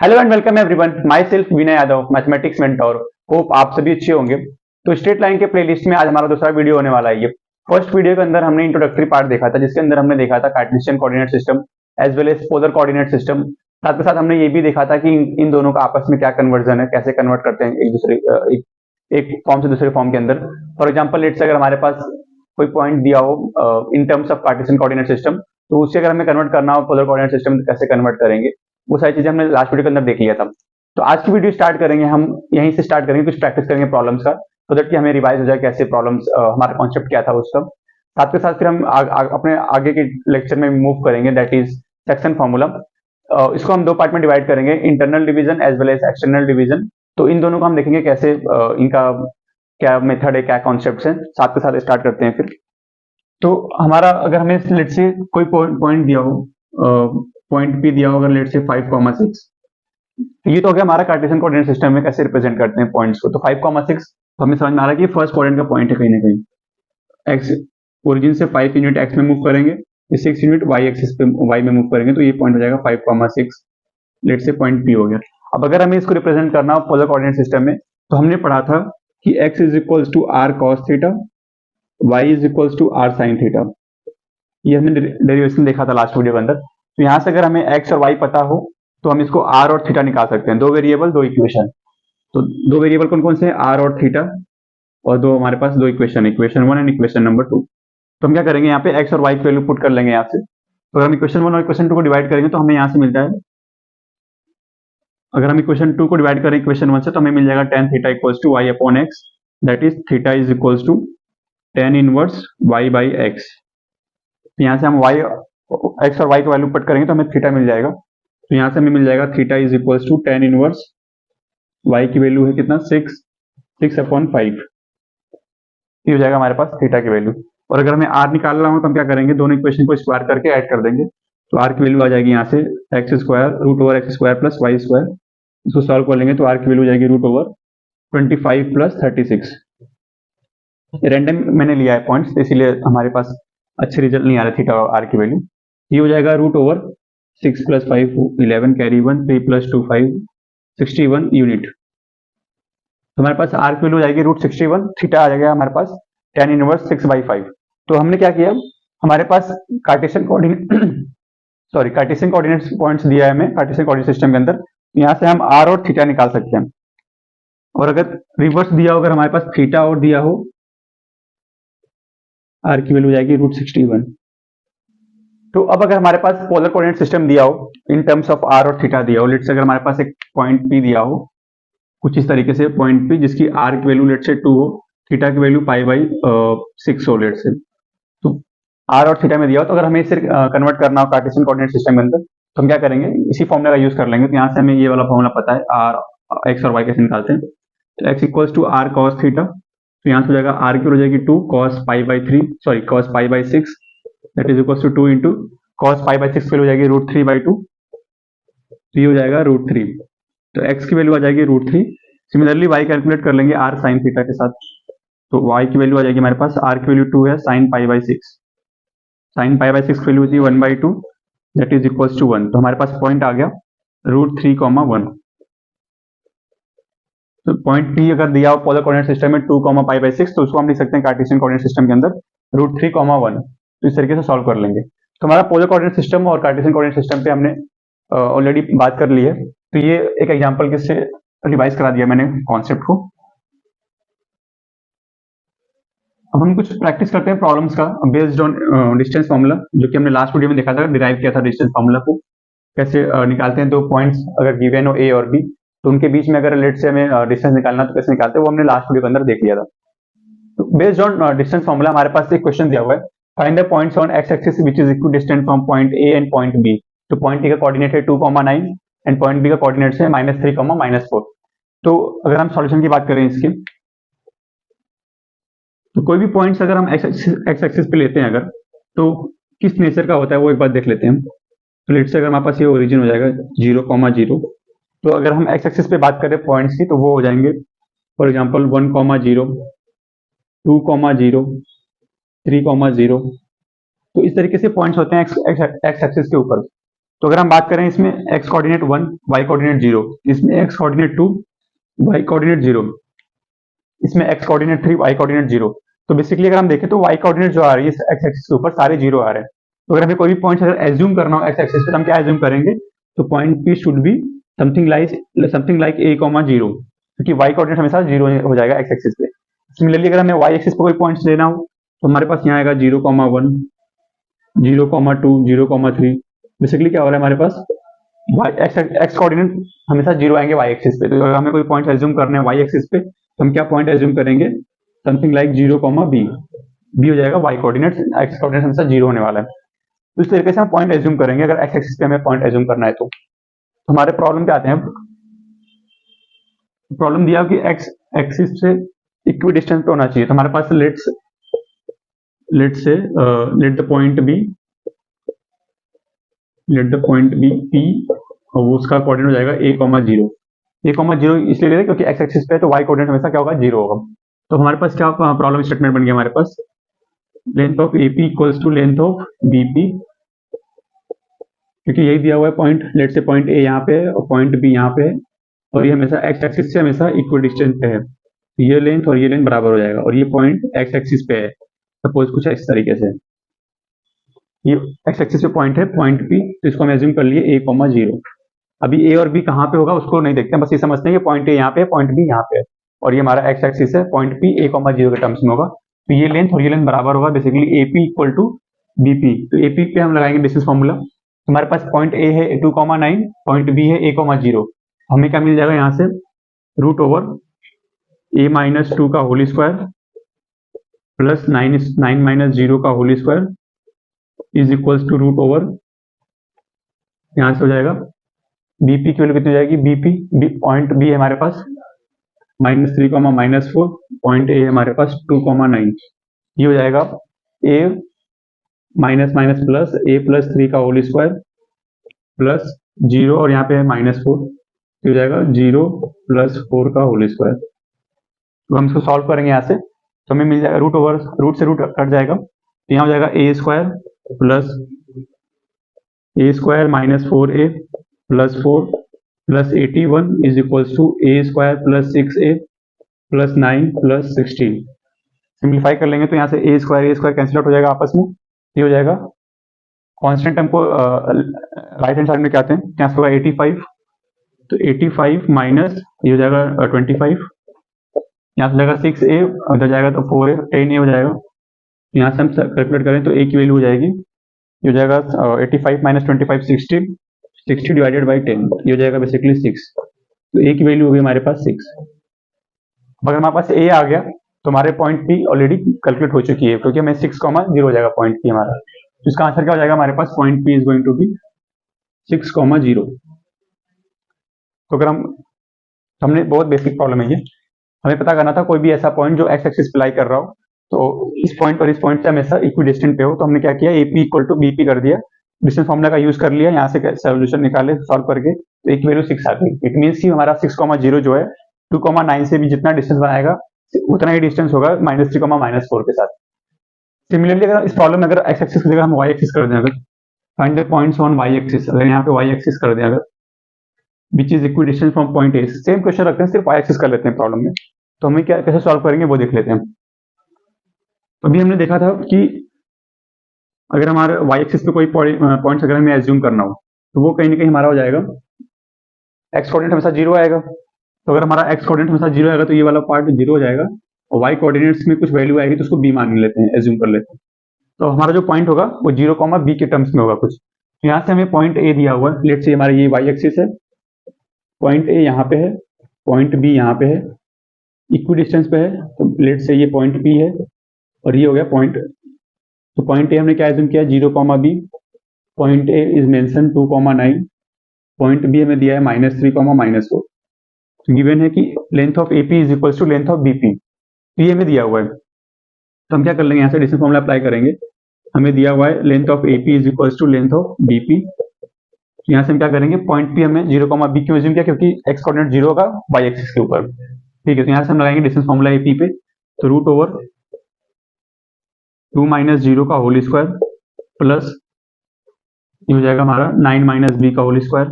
Hello and welcome everyone, my self Vinay Yadav, mathematics mentor. Hope आप सभी अच्छे होंगे। तो स्ट्रेट लाइन के प्लेलिस्ट में आज हमारा दूसरा वीडियो होने वाला है। ये फर्स्ट वीडियो के अंदर हमने इंट्रोडक्टरी पार्ट देखा था, जिसके अंदर हमने देखा था Cartesian coordinate system as well as polar coordinate system. साथ के साथ हमने ये भी देखा था कि इन दोनों का आपस में क्या कन्वर्जन है, कैसे कन्वर्ट करते हैं एक दूसरे एक फॉर्म से दूसरे फॉर्म के अंदर। फॉर एग्जाम्पल लेट्स से अगर हमारे पास कोई पॉइंट दिया हो इन terms of Cartesian coordinate system, तो उससे अगर हमें कन्वर्ट करना हो पोलर कोऑर्डिनेट सिस्टम, तो कैसे कन्वर्ट करेंगे, वो सारी चीजें हमने लास्ट वीडियो के अंदर देख लिया था। तो आज की वीडियो स्टार्ट करेंगे हम यहीं से स्टार्ट करेंगे, कुछ प्रैक्टिस करेंगे प्रॉब्लम्स का, सो दैट कि हमें रिवाइज हो जाए कैसे प्रॉब्लम्स, हमारा कॉन्सेप्ट क्या था उसका। साथ के साथ फिर हम अपने आगे के लेक्चर में मूव करेंगे, दैट इज सेक्शन फॉर्मूला। इसको हम दो पार्ट में डिवाइड करेंगे, internal division as well as external division. तो इन दोनों को हम देखेंगे कैसे इनका क्या मेथड है, क्या कॉन्सेप्ट है। साथ के साथ स्टार्ट करते हैं फिर। तो हमारा अगर हमें लेट से कोई पॉइंट दिया हो, पॉइंट पी दिया हो, अगर लेट से 5,6, ये तो हो गया हमारा कार्टेशियन कोऑर्डिनेट सिस्टम में कैसे रिप्रेजेंट करते हैं पॉइंट्स को। तो 5,6 तो हमें समझ में आ रहा है कि फर्स्ट क्वाड्रेंट का पॉइंट है कहीं ना कहीं। एक्स ओरिजिन से 5 यूनिट एक्स में मूव करेंगे, 6 यूनिट वाई एक्सिस पे वाई में मूव करेंगे, तो ये पॉइंट हो जाएगा 5,6। लेट से पॉइंट पी हो गया। अब अगर हमें इसको रिप्रेजेंट करना हो पोलर कोऑर्डिनेट सिस्टम में, तो हमने पढ़ा था कि x is equals to r cos theta, y is equals to r sine theta. ये हमने डेरिवेशन देखा था लास्ट वीडियो के अंदर। तो यहाँ से अगर हमें एक्स और वाई पता हो, तो हम इसको आर और थीटा निकाल सकते हैं। दो वेरिएबल दो इक्वेशन। तो दो वेरिएबल कौन कौन से हैं, आर और थीटा, और दो हमारे पास दो equation, equation 1 and equation number 2। तो हम क्या करेंगे, यहाँ पे एक्स और वाई की वैल्यू पुट कर लेंगे यहाँ से। तो अगर हम इक्वेशन 1 और इक्वेशन 2 को डिवाइड करेंगे तो हमें यहाँ से मिलता है, अगर हम इक्वेशन 2 को डिवाइड करें इक्वेशन 1 से, तो हमें मिल जाएगा tan theta equals to y upon x, that is theta is equals to tan inverse y by x. यहाँ से हम वाई एक्स और वाई की वैल्यू पुट करेंगे तो हमें थीटा मिल जाएगा। तो यहाँ से हमें मिल जाएगा theta is equals to tan inverse y की वैल्यू है कितना, 6 अपॉन 5। ये हो जाएगा हमारे पास थीटा की वैल्यू। और अगर हमें आर निकालना हो तो हम क्या करेंगे, दोनों इक्वेशन को स्क्वायर करके ऐड कर देंगे। तो आर की वैल्यू आ जाएगी यहाँ से x square root over x square plus y square. इसको सॉल्व कर लेंगे तो आर की वैल्यू जाएगी रूट ओवर 25 प्लस 36। रैंडम मैंने लिया है पॉइंट्स, इसीलिए हमारे पास अच्छे रिजल्ट नहीं आ रहे थीटा और आर की वैल्यू। ये हो जाएगा root over 6 plus 5 11 carry 1 3 plus 2 5 61 unit. तो हमारे पास आर की वैल्यू जाएगी रूट 61, थीटा आ जाएगा हमारे पास tan इनवर्स 6/5। तो हमने क्या किया, हमारे पास Cartesian coordinate sorry Cartesian coordinate points दिया है हमें कार्टेशियन कोऑर्डिनेट सिस्टम के अंदर। यहाँ से हम आर और थीटा निकाल सकते हैं। और अगर रिवर्स दिया हो, अगर हमारे पास थीटा और दिया हो, आर की वैल्यू जाएगी रूट 61। तो अब अगर हमारे पास पोलर कोऑर्डिनेट सिस्टम दिया हो इन टर्म्स ऑफ आर और थीटा दिया हो, लेट्स से अगर हमारे पास एक पॉइंट पी दिया हो कुछ इस तरीके से, पॉइंट पी जिसकी आर की वैल्यू लेट से 2 हो, थीटा की वैल्यू पाई बाई 6 हो लेट से। तो आर और थीटा में दिया हो, तो अगर हमें इसे कन्वर्ट करना हो कार्टेशियन कोऑर्डिनेट सिस्टम के अंदर, तो हम क्या करेंगे, इसी फॉर्मूला का यूज कर लेंगे। तो यहाँ से हमें ये वाला फॉर्मूला पता है, आर एक्स और वाई कैसे निकालते हैं। तो x equals to r cos theta, तो यहाँ से हो जाएगा आर की हो जाएगी 2 cos pi by 3 sorry cos pi by 6, that is equals to 2 into cos pi by 6 की वैल्यू हो जाएगी रूट 3/2, तो ये हो जाएगा रूट 3। तो एक्स की वैल्यू आ जाएगी रूट 3। सिमिलरली वाई कैलकुलेट कर लेंगे आर साइन थीटा के साथ। तो वाई की वैल्यू आ जाएगी हमारे पास, आर की वैल्यू 2 है sine pi by 6, sine pi by 6 की वैल्यू होती है 1/2, दैट इज इक्वल्स टू 1। तो हमारे पास पॉइंट आ गया रूट 3,1। तो पॉइंट पी अगर दिया हो पोलर कोऑर्डिनेट सिस्टम में 2, पाई बाई 6, तो उसको हम लिख सकते हैं कार्टेशियन कोऑर्डिनेट सिस्टम के अंदर रूट 3,1। तो इस तरीके से सॉल्व कर लेंगे। तो हमारा पोलर कोऑर्डिनेट सिस्टम और कार्टेशियन कोऑर्डिनेट सिस्टम पे हमने ऑलरेडी बात कर ली है। तो ये एक एग्जांपल के से रिवाइज करा दिया मैंने कॉन्सेप्ट को। अब हम कुछ प्रैक्टिस करते हैं प्रॉब्लम्स का बेस्ड ऑन डिस्टेंस फॉर्मूला, जो कि हमने लास्ट वीडियो में देखा था, डिराइव किया था डिस्टेंस फॉर्मूला को कैसे निकालते हैं। दो पॉइंट्स अगर गिवन हो ए और बी, तो उनके बीच में अगर लेट से हमें डिस्टेंस निकालना तो कैसे निकालते हैं, वो हमने लास्ट वीडियो के अंदर देख लिया था। तो बेस्ड ऑन डिस्टेंस फॉर्मूला हमारे पास एक क्वेश्चन दिया हुआ है, find the points on x axis which is equidistant from point A and point B. तो पॉइंट ए का कोऑर्डिनेट है 2,9 एंड पॉइंट बी का कोऑर्डिनेट है -3, -4। तो अगर हम सॉल्यूशन की बात करें इसकी, तो कोई भी पॉइंट्स अगर हम एक्स एक्सिस पे लेते हैं अगर, तो किस नेचर का होता है वो एक बार देख लेते हैं। तो लेट से अगर हमारे पास ये ओरिजिन हो जाएगा 0,0, तो अगर हम एक्स एक्सिस पे बात करें पॉइंट्स की, तो वो हो जाएंगे फॉर एग्जांपल 1,0 2,0 3,0। तो इस तरीके से पॉइंट्स होते हैं एक्स एक्सिस के ऊपर। तो अगर हम बात करें इसमें x कोऑर्डिनेट 1, y कोऑर्डिनेट 0, इसमें x कोऑर्डिनेट 2, y कोऑर्डिनेट 0, इसमें x कोऑर्डिनेट 3, y कोऑर्डिनेट 0। तो बेसिकली अगर हम देखें तो y कोऑर्डिनेट जो आ रही है x एक्सिस के ऊपर सारे 0 आ रहे हैं। तो अगर हमें कोई भी पॉइंट अगर एज्यूम करना हो x एक्सिस पे, तो हम क्या एज्यूम करेंगे? तो point P should be something like a, 0, क्योंकि y कोऑर्डिनेट हमेशा 0 हो जाएगा x एक्सिस पे। सिमिलरली अगर हमें y एक्सिस पे कोई पॉइंट्स लेना हो तो हमारे पास यहाँ आएगा 0, 1, 0, 2, 0, 3। बेसिकली क्या हो रहा है हमारे पास x कोऑर्डिनेट हमेशा 0 आएंगे y एक्सिस पे। तो अगर हमें कोई पॉइंट एज्यूम करने हैं y एक्सिस पे तो हम क्या पॉइंट एज्यूम करेंगे? समथिंग लाइक 0, b हो जाएगा y कोऑर्डिनेट, x कोऑर्डिनेट हमेशा 0 होने वाला है। तो इस तरीके से हम पॉइंट एज्यूम करेंगे अगर x एक्सिस पे हमें पॉइंट एज्यूम करना है। तो हमारे प्रॉब्लम पे आते हैं। प्रॉब्लम दिया कि x एक्सिस से इक्वी डिस्टेंस पे होना चाहिए। तो हमारे पास let the point be P, और वो उसका कोऑर्डिनेट हो जाएगा a, 0। a, 0 इसलिए ले रहे क्योंकि x एक्सिस पे है तो y कोऑर्डिनेट हमेशा क्या होगा? 0 होगा। तो हमारे पास क्या प्रॉब्लम स्टेटमेंट बन गया हमारे पास? Length of AP equals to length of BP, क्योंकि यही दिया हुआ है point. Let say point A यहाँ पे है और पॉइंट B यहाँ पे है, और ये हमेशा x एक्सिस से हमेशा इक्वल डिस्टेंस पे है। तो ये लेंथ और ये लेंथ बराबर हो जाएगा, और ये पॉइंट x एक्सिस पे है। सपोज कुछ इस तरीके से ये x एक्सिस पे पॉइंट है, पॉइंट P, तो इसको हम एज्यूम कर लिए a, 0। अभी a और b कहाँ पे होगा उसको नहीं देखते हैं, बस ये समझते हैं कि पॉइंट A यहाँ पे है, पॉइंट B यहाँ पे है, और ये हमारा x एक्सिस है, पॉइंट P a, 0 के टर्म्स में होगा। तो ये लेंथ और ये लेंथ बराबर होगा, basically AP equal to BP। तो AP पे हम लगाएंगे डिस्टेंस फॉर्मूला। हमारे पास पॉइंट A है 2, 9, पॉइंट B है a, 0। हमें क्या मिल जाएगा यहाँ से? रूट ओवर a माइनस 2 का होल स्क्वायर प्लस 9 माइनस 0 का whole square is equals to root over, यहाँ से हो जाएगा BP की वैल्यू कितनी हो जाएगी? BP पॉइंट B है हमारे पास -3, -4, पॉइंट A है हमारे पास 2, 9। ये हो जाएगा a minus minus plus a plus 3 का होल स्क्वायर प्लस 0, और यहाँ पे है -4, हो जाएगा 0 प्लस 4 का होल स्क्वायर। तो हम इसको सॉल्व करेंगे यहाँ से, तो हमें मिल जाएगा रूट से रूट कट जाएगा, तो यहाँ हो जाएगा a square minus 4a plus 4 plus 81 is equals to a square plus 6a plus 9 plus 16। Simplify कर लेंगे तो यहाँ से a स्क्वायर कैंसिल आउट हो जाएगा आपस में। ये हो जाएगा कांस्टेंट टर्म को राइट हैंड साइड में क्या आते हैं, यहाँ से होगा 85, तो 85 माइनस ये हो जाएगा 25, यहाँ से जाएगा 6a, उधर जाएगा तो 4a, 10a हो जाएगा। यहाँ से हम कैलकुलेट करें तो a की वैल्यू हो जाएगी, ये हो जाएगा 85 माइनस 25, 60 डिवाइडेड बाई 10, ये हो जाएगा बेसिकली 6। तो a की वैल्यू होगी हमारे पास 6। अगर हमारे पास a आ गया तो हमारे पॉइंट P ऑलरेडी कैलकुलेट हो चुकी है, क्योंकि हमें 6, 0 हो जाएगा पॉइंट P हमारा। तो इसका आंसर क्या हो जाएगा हमारे पास? Point P is going to be 6, 0। तो अगर हमने बहुत बेसिक प्रॉब्लम है ये, हमें पता करना था कोई भी ऐसा पॉइंट जो x एक्सिस पे लाई कर रहा हो, तो इस पॉइंट और इस पॉइंट से हमेशा इक्विडिस्टेंट पे हो। तो हमने क्या किया? AP इक्वल टू BP कर दिया, डिस्टेंस फॉर्मूला का यूज कर लिया, यहाँ से सोल्यूशन निकाले सॉल्व करके, तो एक वैल्यू 6 आ गई। इट मीन्स कि हमारा 6, 0 जो है 2, 9 से भी जितना डिस्टेंस बनाएगा उतना ही डिस्टेंस होगा -3, -4 के साथ। सिमिलरली अगर इस प्रॉब्लम में अगर x एक्सिस की जगह हम y एक्सिस कर दें, अगर find the points on y axis, अगर यहाँ पे y एक्सिस कर दें, अगर which is equi distance from point A, same question रखते हैं, सिर्फ y एक्सिस कर लेते हैं प्रॉब्लम में। तो हमें क्या कैसे सॉल्व करेंगे वो देख लेते हैं। तो अभी हमने देखा था कि अगर हमारे y एक्सिस पे कोई पॉइंट्स अगर हमें एज्यूम करना हो तो वो कहीं ना कहीं हमारा हो जाएगा x कोऑर्डिनेट हमेशा 0 आएगा। तो अगर हमारा x कोऑर्डिनेट हमेशा 0 आएगा तो ये वाला पार्ट 0 हो जाएगा, और y कोऑर्डिनेट्स में कुछ वैल्यू आएगी तो उसको b मान लेते हैं, एज्यूम कर लेते हैं। तो हमारा जो पॉइंट होगा वो 0, b के टर्म्स में होगा कुछ। तो यहाँ से हमें पॉइंट A दिया हुआ है, लेट से हमारा ये y एक्सिस है, पॉइंट A यहाँ पे है, पॉइंट B यहाँ पे है, इक्वी डिस्टेंस पे है, तो लेट से ये पॉइंट P है, और ये हो गया पॉइंट। तो पॉइंट A हमने क्या एज्यूम किया? 0, b, point A is mention 2, 9, point B हमें दिया है -3, -4। गिवन है कि length of AP is equals to length of BP, तो ये हमें दिया हुआ है। तो हम क्या कर लेंगे, यहाँ से डिस्टेंस फॉर्मूला अप्लाई करेंगे। हमें दिया हुआ है length of AP is equals to length of BP। तो यहाँ से हम क्या करेंगे, पॉइंट P हमें 0, b क्यों एज्यूम किया? क्योंकि x कोऑर्डिनेट 0 होगा y एक्सिस के ऊपर, ठीक है। तो यहाँ से हम लगाएंगे डिस्टेंस फॉर्मूला AP पे, तो रूट ओवर 2 - 0 का होल स्क्वायर प्लस ये हो जाएगा हमारा 9 माइनस बी का whole square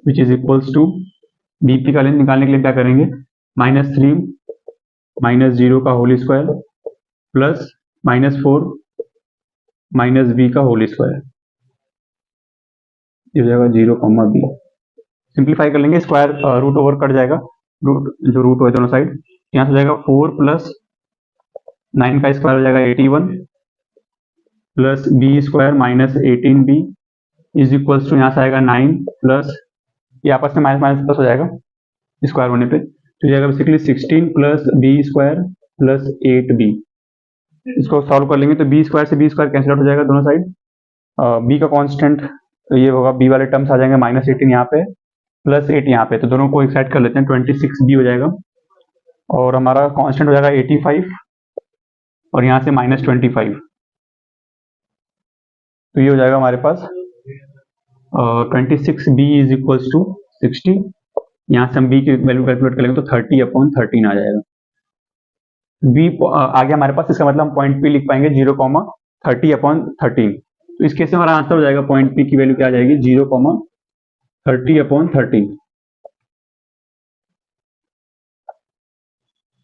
which is equals to BP का लेंथ निकालने के लिए क्या करेंगे, -3 माइनस 0 का whole square plus -4 minus b का होल स्क्वायर, ये हो जाएगा 0 कॉमा बी। सिंप्लीफाई कर लेंगे, स्क्वायर रूट ओवर कट जाएगा, रूट जो रूट हो दोनों साइड, यहाँ से हो जाएगा 4 प्लस 9 का स्क्वायर हो जाएगा 81 plus b square minus 18b is equals to यहाँ से आएगा 9 प्लस ये आपस में माइनस माइनस प्लस हो जाएगा स्क्वायर होने पे, तो जाएगा basically 16 plus b square plus 8b। इसको सॉल्व कर लेंगे तो बी स्क्वायर से बी स्क्वायर कैंसिल आउट हो जाएगा दोनों साइड, बी का कांस्टेंट तो ये होगा, बी वाले टर्म्स आ जाएंगे -18 यहाँ पे प्लस 8 यहाँ पे, तो दोनों को एक साइड कर लेते हैं, 26b हो जाएगा और हमारा कांस्टेंट हो जाएगा 85 और यहाँ से -25, तो ये हो जाएगा हमारे पास 26b इज इक्वल्स टू 60। यहाँ से हम b की वैल्यू कैलकुलेट करेंगे तो 30/13 आ जाएगा। b आ गया हमारे पास, इसका मतलब हम पॉइंट p लिख पाएंगे 0,30/13, तो इस केस में हमारा आंसर हो जाएगा पॉइंट p की वैल्यू क्या आ जाएगी 0,30/13।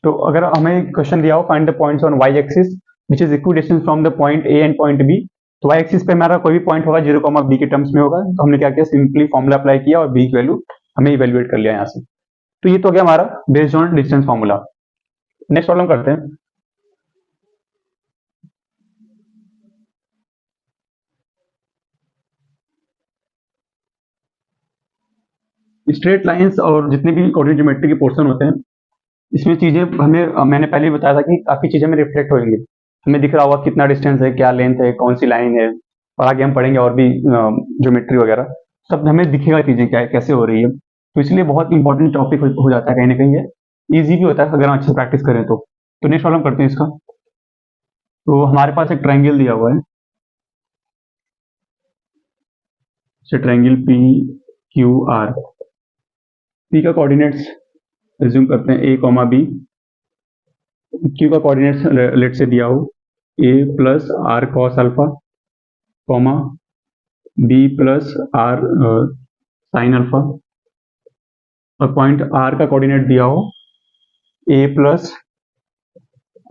तो अगर हमें क्वेश्चन दिया हो find the points on y axis which is equidistance from the point a and point b, तो y एक्सिस पे हमारा कोई भी पॉइंट होगा 0,b के टर्म्स में होगा, तो हमने क्या किया, सिंपली फॉर्मूला अप्लाई किया और b की वैल्यू हमें इवेल्युएट कर लिया यहाँ से, तो ये तो हो गया हमारा based on distance formula. Next problem करते हैं। स्ट्रेट लाइंस और जितने भी कोऑर्डिनेट ज्योमेट्री के पोर्शन होते हैं, इसमें चीजें हमें, मैंने पहले ही बताया था कि काफी चीजें हमें रिफ्लेक्ट होंगी, हमें दिख रहा होगा कितना डिस्टेंस है, क्या लेंथ है, कौन सी लाइन है, और आगे हम पढ़ेंगे और भी ज्योमेट्री वगैरह सब हमें दिखेगा चीजें क्या कैसे हो रही है, तो इसलिए बहुत इंपॉर्टेंट टॉपिक हो जाता है कहीं ना कहीं, ये ईजी भी होता है अगर हम अच्छे से प्रैक्टिस करें तो। नेक्स्ट प्रॉब्लम करते हैं इसका। तो हमारे पास एक ट्राइंगल दिया हुआ है, triangle P Q R, P का कोऑर्डिनेट्स रिज्यूम करते हैं a, b, क्यू का कोऑर्डिनेट्स लेट से दिया हो a plus are cos alpha, comma b plus are sine alpha, और पॉइंट r का कोऑर्डिनेट दिया हो a plus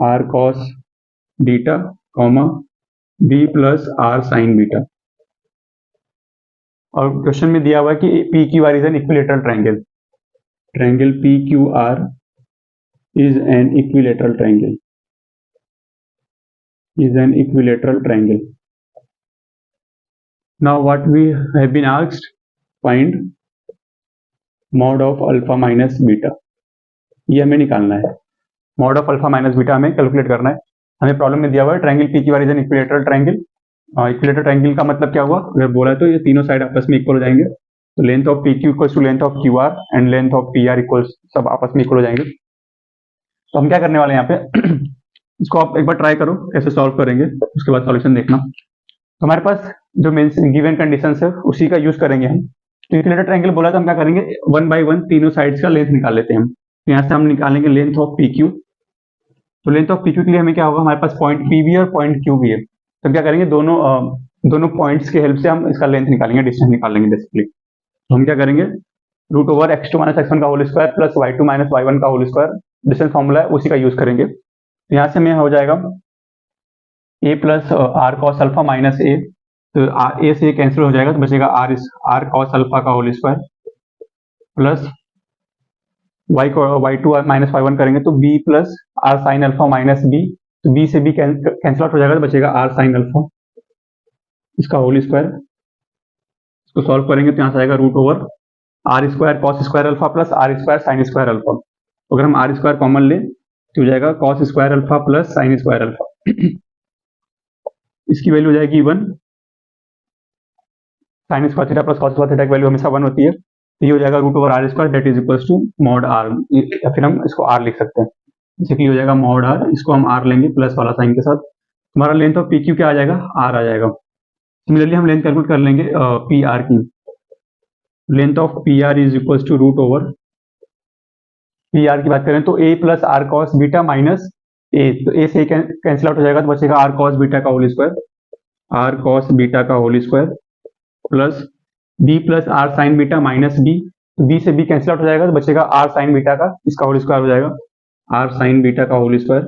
are cos beta, comma b plus are sine beta, और क्वेश्चन में दिया हुआ है कि P Q R is an equilateral triangle, triangle P Q are is an equilateral triangle, is an equilateral triangle. Now what we have been asked, find mod of alpha minus beta, ये हमें निकालना है, mod of alpha minus beta हमें calculate करना है। हमें problem में दिया हुआ है triangle P Q R is an equilateral triangle, equilateral triangle का मतलब क्या हुआ, अगर बोला तो ये तीनों साइड आपस में इक्वल हो जाएंगे, तो length of P Q equals to length of Q R and length of P R equals, सब आपस में इक्वल हो जाएंगे। तो हम क्या करने वाले हैं यहाँ पे इसको आप एक बार ट्राई करो कैसे सॉल्व करेंगे, उसके बाद सॉल्यूशन देखना। तो हमारे पास जो गिवन कंडीशन है उसी का यूज करेंगे हम। तो इक्विलेटरल ट्रायंगल बोला तो हम क्या करेंगे, 1 बाय 1 तीनों साइड्स का लेंथ निकाल लेते हैं हम। तो यहाँ से हम निकालेंगे लेंथ ऑफ पी क्यू, तो लेंथ ऑफ पी क्यू के लिए हमें क्या होगा, हमारे पास पॉइंट पी भी और पॉइंट क्यू भी है, तो हम क्या करेंगे, दोनों पॉइंट्स के हेल्प से हम इसका लेंथ निकालेंगे, डिस्टेंस निकालेंगे बेसिकली। तो हम क्या करेंगे, root over x2 minus x1 का whole square plus y2 minus y1 का होल स्क्वायर, डिस्टेंस फॉर्मूला है उसी का यूज करेंगे। तो यहाँ से हमें हो जाएगा a plus are cos alpha minus A, तो a से कैंसिल हो जाएगा तो बचेगा आर कॉस अल्फा का whole square plus y2 minus y1 करेंगे तो b plus are sine alpha minus b, तो b से b कैंसिल आउट हो जाएगा तो बचेगा आर साइन अल्फा इसका होल स्क्वायर। इसको सॉल्व करेंगे तो यहाँ से आएगा root over are square cos square alpha plus are square sine square alpha. अगर हम आर स्क्वायर कॉमन लें तो हो जाएगा cos square alpha plus sine square alpha, इसकी वैल्यू हो जाएगी 1, sine square theta plus cos square theta की वैल्यू हमेशा 1 होती है, तो ये हो जाएगा root over are square that is equals to mod r, या फिर हम इसको आर लिख सकते हैं, बेसिकली हो जाएगा मॉड आर, इसको हम आर लेंगे प्लस वाला साइन के साथ। हमारा लेंथ ऑफ पी क्यू क्या आ जाएगा, आर आ जाएगा। सिमिलरली हम लेंथ कैलकुलेट कर लेंगे पी आर की, length of P R is equals to root over P R की बात करें तो A plus are cos beta minus A, तो ए से कैंसिल आउट हो जाएगा तो बचेगा आर कॉस बीटा का whole square R cos beta का whole square plus B plus are sine beta minus B, B से बी कैंसिल आउट हो जाएगा तो बचेगा आर साइन बीटा का, इसका होल स्क्वायर हो जाएगा आर साइन बीटा का whole square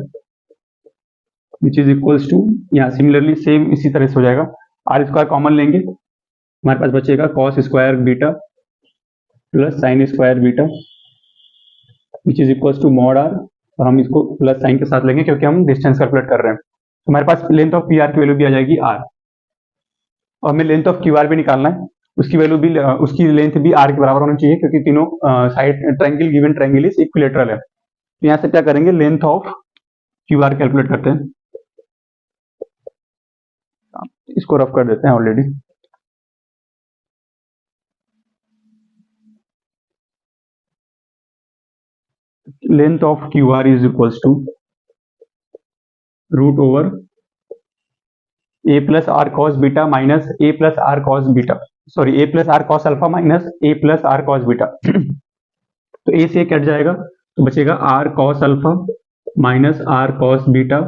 which is equals to, यहाँ सिमिलरली सेम इसी तरह से हो जाएगा, आर स्क्वायर कॉमन लेंगे हमारे पास बचेगा cos square beta plus sine square beta which is equals to mod r, और हम इसको प्लस साइन के साथ लेंगे क्योंकि हम डिस्टेंस कैलकुलेट कर रहे हैं। तो हमारे पास लेंथ ऑफ पी आर की वैल्यू भी आ जाएगी आर, और हमें लेंथ ऑफ क्यू आर भी निकालना है, उसकी वैल्यू भी, उसकी लेंथ भी आर के बराबर होनी चाहिए क्योंकि तीनों side triangle given triangle is equilateral है। तो यहाँ से क्या करेंगे, length of Q R calculate करते हैं, इसको रफ कर देते हैं already. Length of Q R is equals to root over a plus are cos beta minus a plus are cos beta, sorry a plus are cos alpha minus a plus are cos beta. तो ए से cut जाएगा तो बचेगा are cos alpha minus R cos beta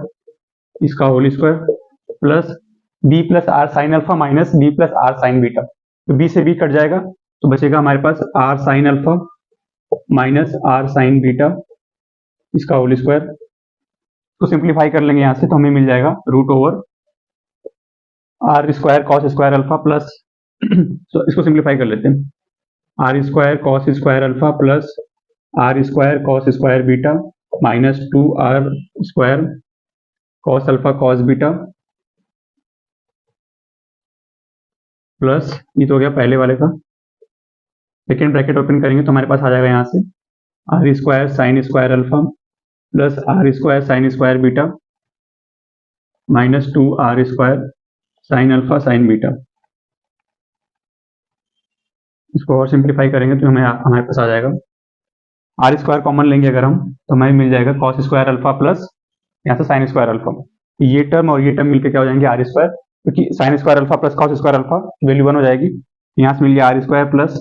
इसका whole square plus B plus are sine alpha minus B plus are sine beta. तो B से B cut जाएगा तो बचेगा हमारे पास R sine alpha minus R sine beta इसका whole square. तो सिंप्लीफाई कर लेंगे यहाँ से तो हमें मिल जाएगा root over are square cos square alpha plus तो इसको सिंप्लीफाई कर लेते हैं, R square cos square alpha plus are square cos square beta minus 2r square cos alpha cos beta plus, ये तो हो गया पहले वाले का, सेकेंड ब्रैकेट ओपन करेंगे तो हमारे पास आ जाएगा यहाँ से r square sine square alpha plus are square sine square beta minus 2r square sine alpha sine beta. इसको और सिंप्लीफाई करेंगे तो हमारे पास आ जाएगा आर स्क्वायर कॉमन लेंगे अगर हम तो हमें मिल जाएगा कॉस स्क्वायर अल्फा प्लस यहाँ से साइन स्क्वायर अल्फा, ये टर्म और ये टर्म मिलकर क्या हो जाएंगे आर स्क्वायर, क्योंकि sign square alpha plus cos square alpha value 1 हो जाएगी, यहाँ से मिल गया आर स्क्वायर प्लस,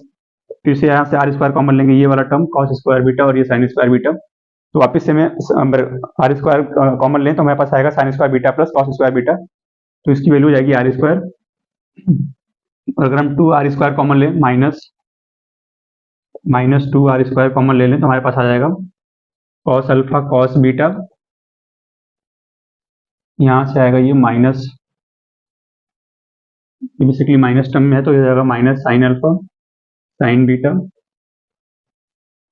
फिर से यहाँ से आर स्क्वायर कॉमन लेंगे ये वाला टर्म कॉस स्क्वायर बीटा और ये साइन स्क्वायर बीटा, तो वापस से मैं आर स्क्वायर कॉमन लें तो हमारे पास आएगा sign square beta plus cos square beta, तो इसकी वैल्यू हो जाएगी आर स्क्वायर। अगर हम 2r स्क्वायर कॉमन लें माइनस 2r स्क्वायर कॉमन ले लें तो हमारे पास आ जाएगा कॉस अल्फा कॉस बीटा, यहाँ से आएगा ये माइनस, बेसिकली माइनस टर्म में है तो ये जाएगा minus sign alpha sine beta.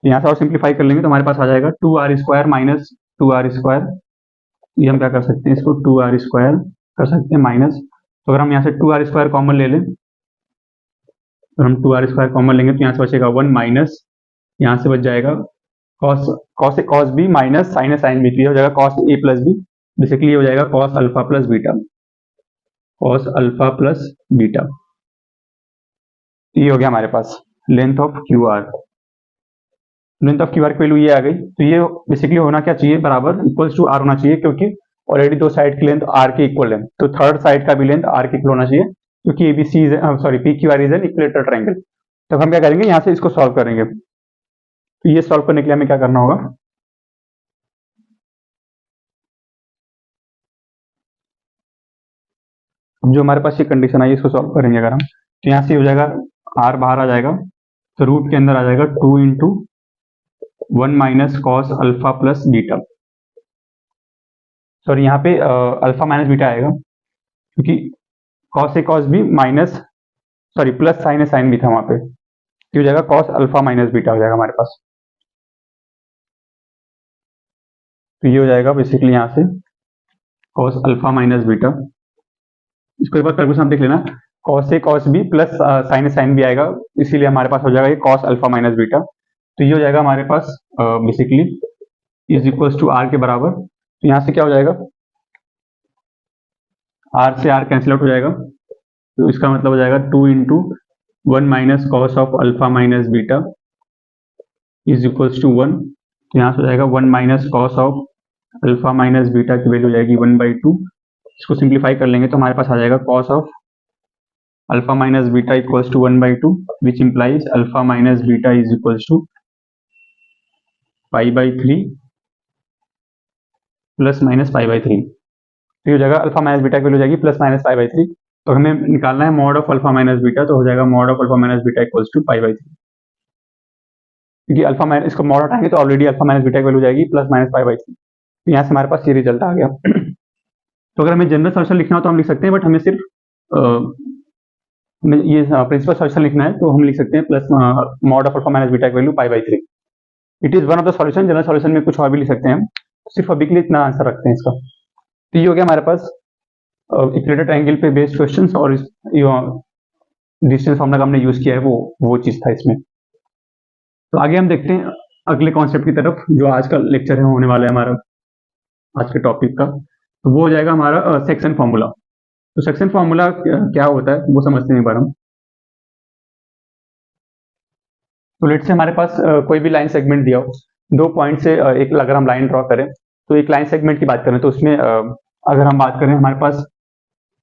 यहाँ से और सिंप्लीफाई कर लेंगे तो हमारे पास आ जाएगा 2r square minus 2r square, ये हम क्या कर सकते हैं इसको 2r स्क्वायर कर सकते हैं माइनस, तो अगर हम यहाँ से 2r स्क्वायर कॉमन ले लें, अगर हम 2r स्क्वायर कॉमन लेंगे तो यहाँ से बचेगा 1 माइनस, यहाँ से बच जाएगा cos A cos B minus sine A sine B, हो जाएगा cos A plus B, basically हो जाएगा cos alpha plus beta, cos alpha plus beta. ये हो गया हमारे पास length of Q R. Length of Q R की वैल्यू ये आ गई, तो ये बेसिकली होना क्या चाहिए, बराबर इक्वल्स टू आर होना चाहिए, क्योंकि ऑलरेडी दो साइड की लेंथ आर के इक्वल है, तो थर्ड साइड का भी लेंथ आर के इक्वल होना चाहिए, क्योंकि ABC sorry P Q R is an equilateral triangle. तो हम क्या करेंगे, यहाँ से इसको सॉल्व करेंगे, तो ये सॉल्व करने के लिए हमें क्या करना होगा, जो हमारे पास ये कंडीशन आई इसको सॉल्व करेंगे अगर हम, तो यहाँ से हो जाएगा आर बाहर आ जाएगा, तो रूट के अंदर आ जाएगा 2 into 1 minus cos alpha plus beta, sorry यहाँ पे अल्फा माइनस बीटा आएगा, क्योंकि cos A cos B minus sorry plus sine A sine B था वहां पे, तो हो जाएगा कॉस अल्फा माइनस बीटा हो जाएगा हमारे पास, तो ये हो जाएगा बेसिकली यहाँ से कॉस अल्फा माइनस बीटा। इसको एक बार कैलकुलेशन देख लेना, cos A cos B plus sine A sine B आएगा, इसीलिए हमारे पास हो जाएगा ये कॉस अल्फा माइनस बीटा, तो ये हो जाएगा हमारे पास basically is equals to R के बराबर, तो यहाँ से क्या हो जाएगा, आर से आर कैंसिल आउट हो जाएगा, तो इसका मतलब हो जाएगा 2 into 1 minus cos of alpha minus beta is equals to 1, तो यहाँ से हो जाएगा 1 minus cos of alpha minus beta की वैल्यू हो जाएगी 1/2, इसको सिंप्लीफाई कर लेंगे तो हमारे पास आ जाएगा cos of alpha minus beta equals to 1/2 which implies alpha minus beta is equals to π/3 plus minus π/3, तो ये हो जाएगा अल्फा माइनस बीटा की वैल्यू हो जाएगी प्लस माइनस π/3, तो हमें निकालना है mod of alpha minus beta, तो हो जाएगा mod of alpha minus beta equals to pi by 3, क्योंकि अल्फा माइनस इसको मॉड हटाएंगे तो ऑलरेडी अल्फा माइनस बीटा की वैल्यू जाएगी प्लस माइनस पाई बाई 3। तो यहाँ से हमारे पास ये रिजल्ट आ गया। तो अगर हमें जनरल सोल्यूशन लिखना हो तो हम लिख सकते हैं, बट हमें सिर्फ ये प्रिंसिपल सोल्यूशन लिखना है तो हम लिख सकते हैं plus mod of alpha minus beta की value pi by 3। It is one of the solution. General solution में कुछ और भी लिख सकते हैं हम, सिर्फ अभी के लिए इतना आंसर रखते हैं इसका। तो ये हो गया हमारे पास इक्विलेटरल ट्रायंगल पे बेस्ड क्वेश्चंस, और डिस्टेंस फॉर्मूला का हमने यूज किया है वो चीज था इसमें। तो आगे हम देखते हैं अगले कॉन्सेप्ट की तरफ, जो आज का लेक्चर है होने वाला है हमारा आज के टॉपिक का। तो वो हो जाएगा हमारा सेक्शन फॉर्मूला। तो सेक्शन फॉर्मूला क्या होता है वो समझते हैं एक बार हम। तो लेट से हमारे पास कोई भी लाइन सेगमेंट दिया हो, 2 पॉइंट से एक अगर हम लाइन ड्रॉ करें, तो एक लाइन सेगमेंट की बात करें तो उसमें अगर हम बात करें हमारे पास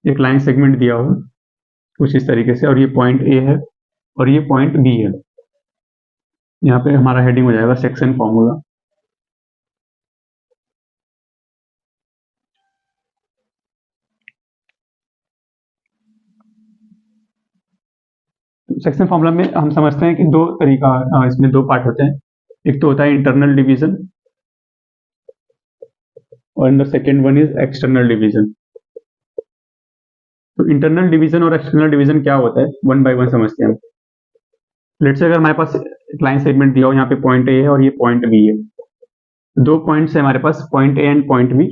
एक लाइन सेगमेंट दिया हो कुछ इस तरीके से, और ये पॉइंट ए है और ये पॉइंट बी है। यहाँ पे हमारा हेडिंग हो जाएगा सेक्शन फॉर्मूला। सेक्शन फॉर्मूला में हम समझते हैं कि दो तरीका, इसमें दो पार्ट होते हैं। एक तो होता है इंटरनल डिवीजन और the second one is external division. तो इंटरनल डिवीजन और एक्सटर्नल डिवीजन क्या होता है वन बाय वन समझते हैं हम। लेट्स से अगर हमारे पास एक लाइन सेगमेंट दिया हो, यहाँ पे पॉइंट ए है और ये पॉइंट बी है, 2 पॉइंट्स है हमारे पास, point A and point B.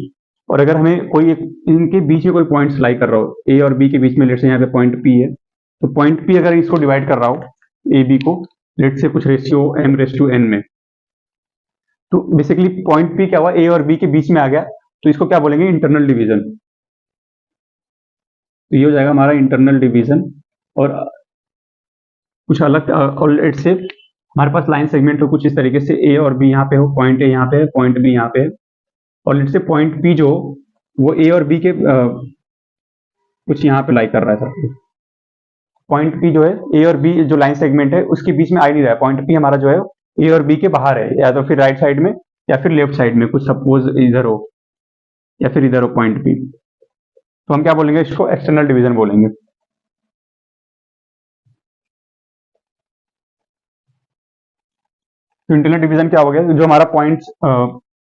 और अगर हमें कोई एक इनके बीच में कोई पॉइंट लाई कर रहा हो, ए और बी के बीच में, लेट्स से यहाँ पे पॉइंट पी है, तो पॉइंट पी अगर इसको डिवाइड कर रहा हो ए बी को, लेट्स से कुछ ratio m race to n में, तो बेसिकली पॉइंट पी क्या हुआ, ए और बी के बीच में आ गया, तो इसको क्या बोलेंगे, इंटरनल डिवीजन। तो ये हो जाएगा हमारा इंटरनल डिवीजन। और कुछ अलग, और लेट्स से हमारे पास लाइन सेगमेंट हो कुछ इस तरीके से, ए और बी यहाँ पे हो, पॉइंट ए यहाँ पे है, पॉइंट बी यहाँ पे है, और लेट्स से पॉइंट पी जो वो ए और बी के कुछ यहाँ पे लाई कर रहा है सर। पॉइंट पी जो है, ए और बी जो लाइन सेगमेंट है उसके बीच में आ नहीं रहा है, पॉइंट पी हमारा जो है ए और बी के बाहर है, या तो फिर राइट साइड में या फिर लेफ्ट साइड में, कुछ सपोज इधर हो या फिर इधर हो पॉइंट पी, तो हम क्या बोलेंगे, इसको एक्सटर्नल डिवीजन बोलेंगे। तो इंटरनल डिवीजन क्या हो गया, जो हमारा पॉइंट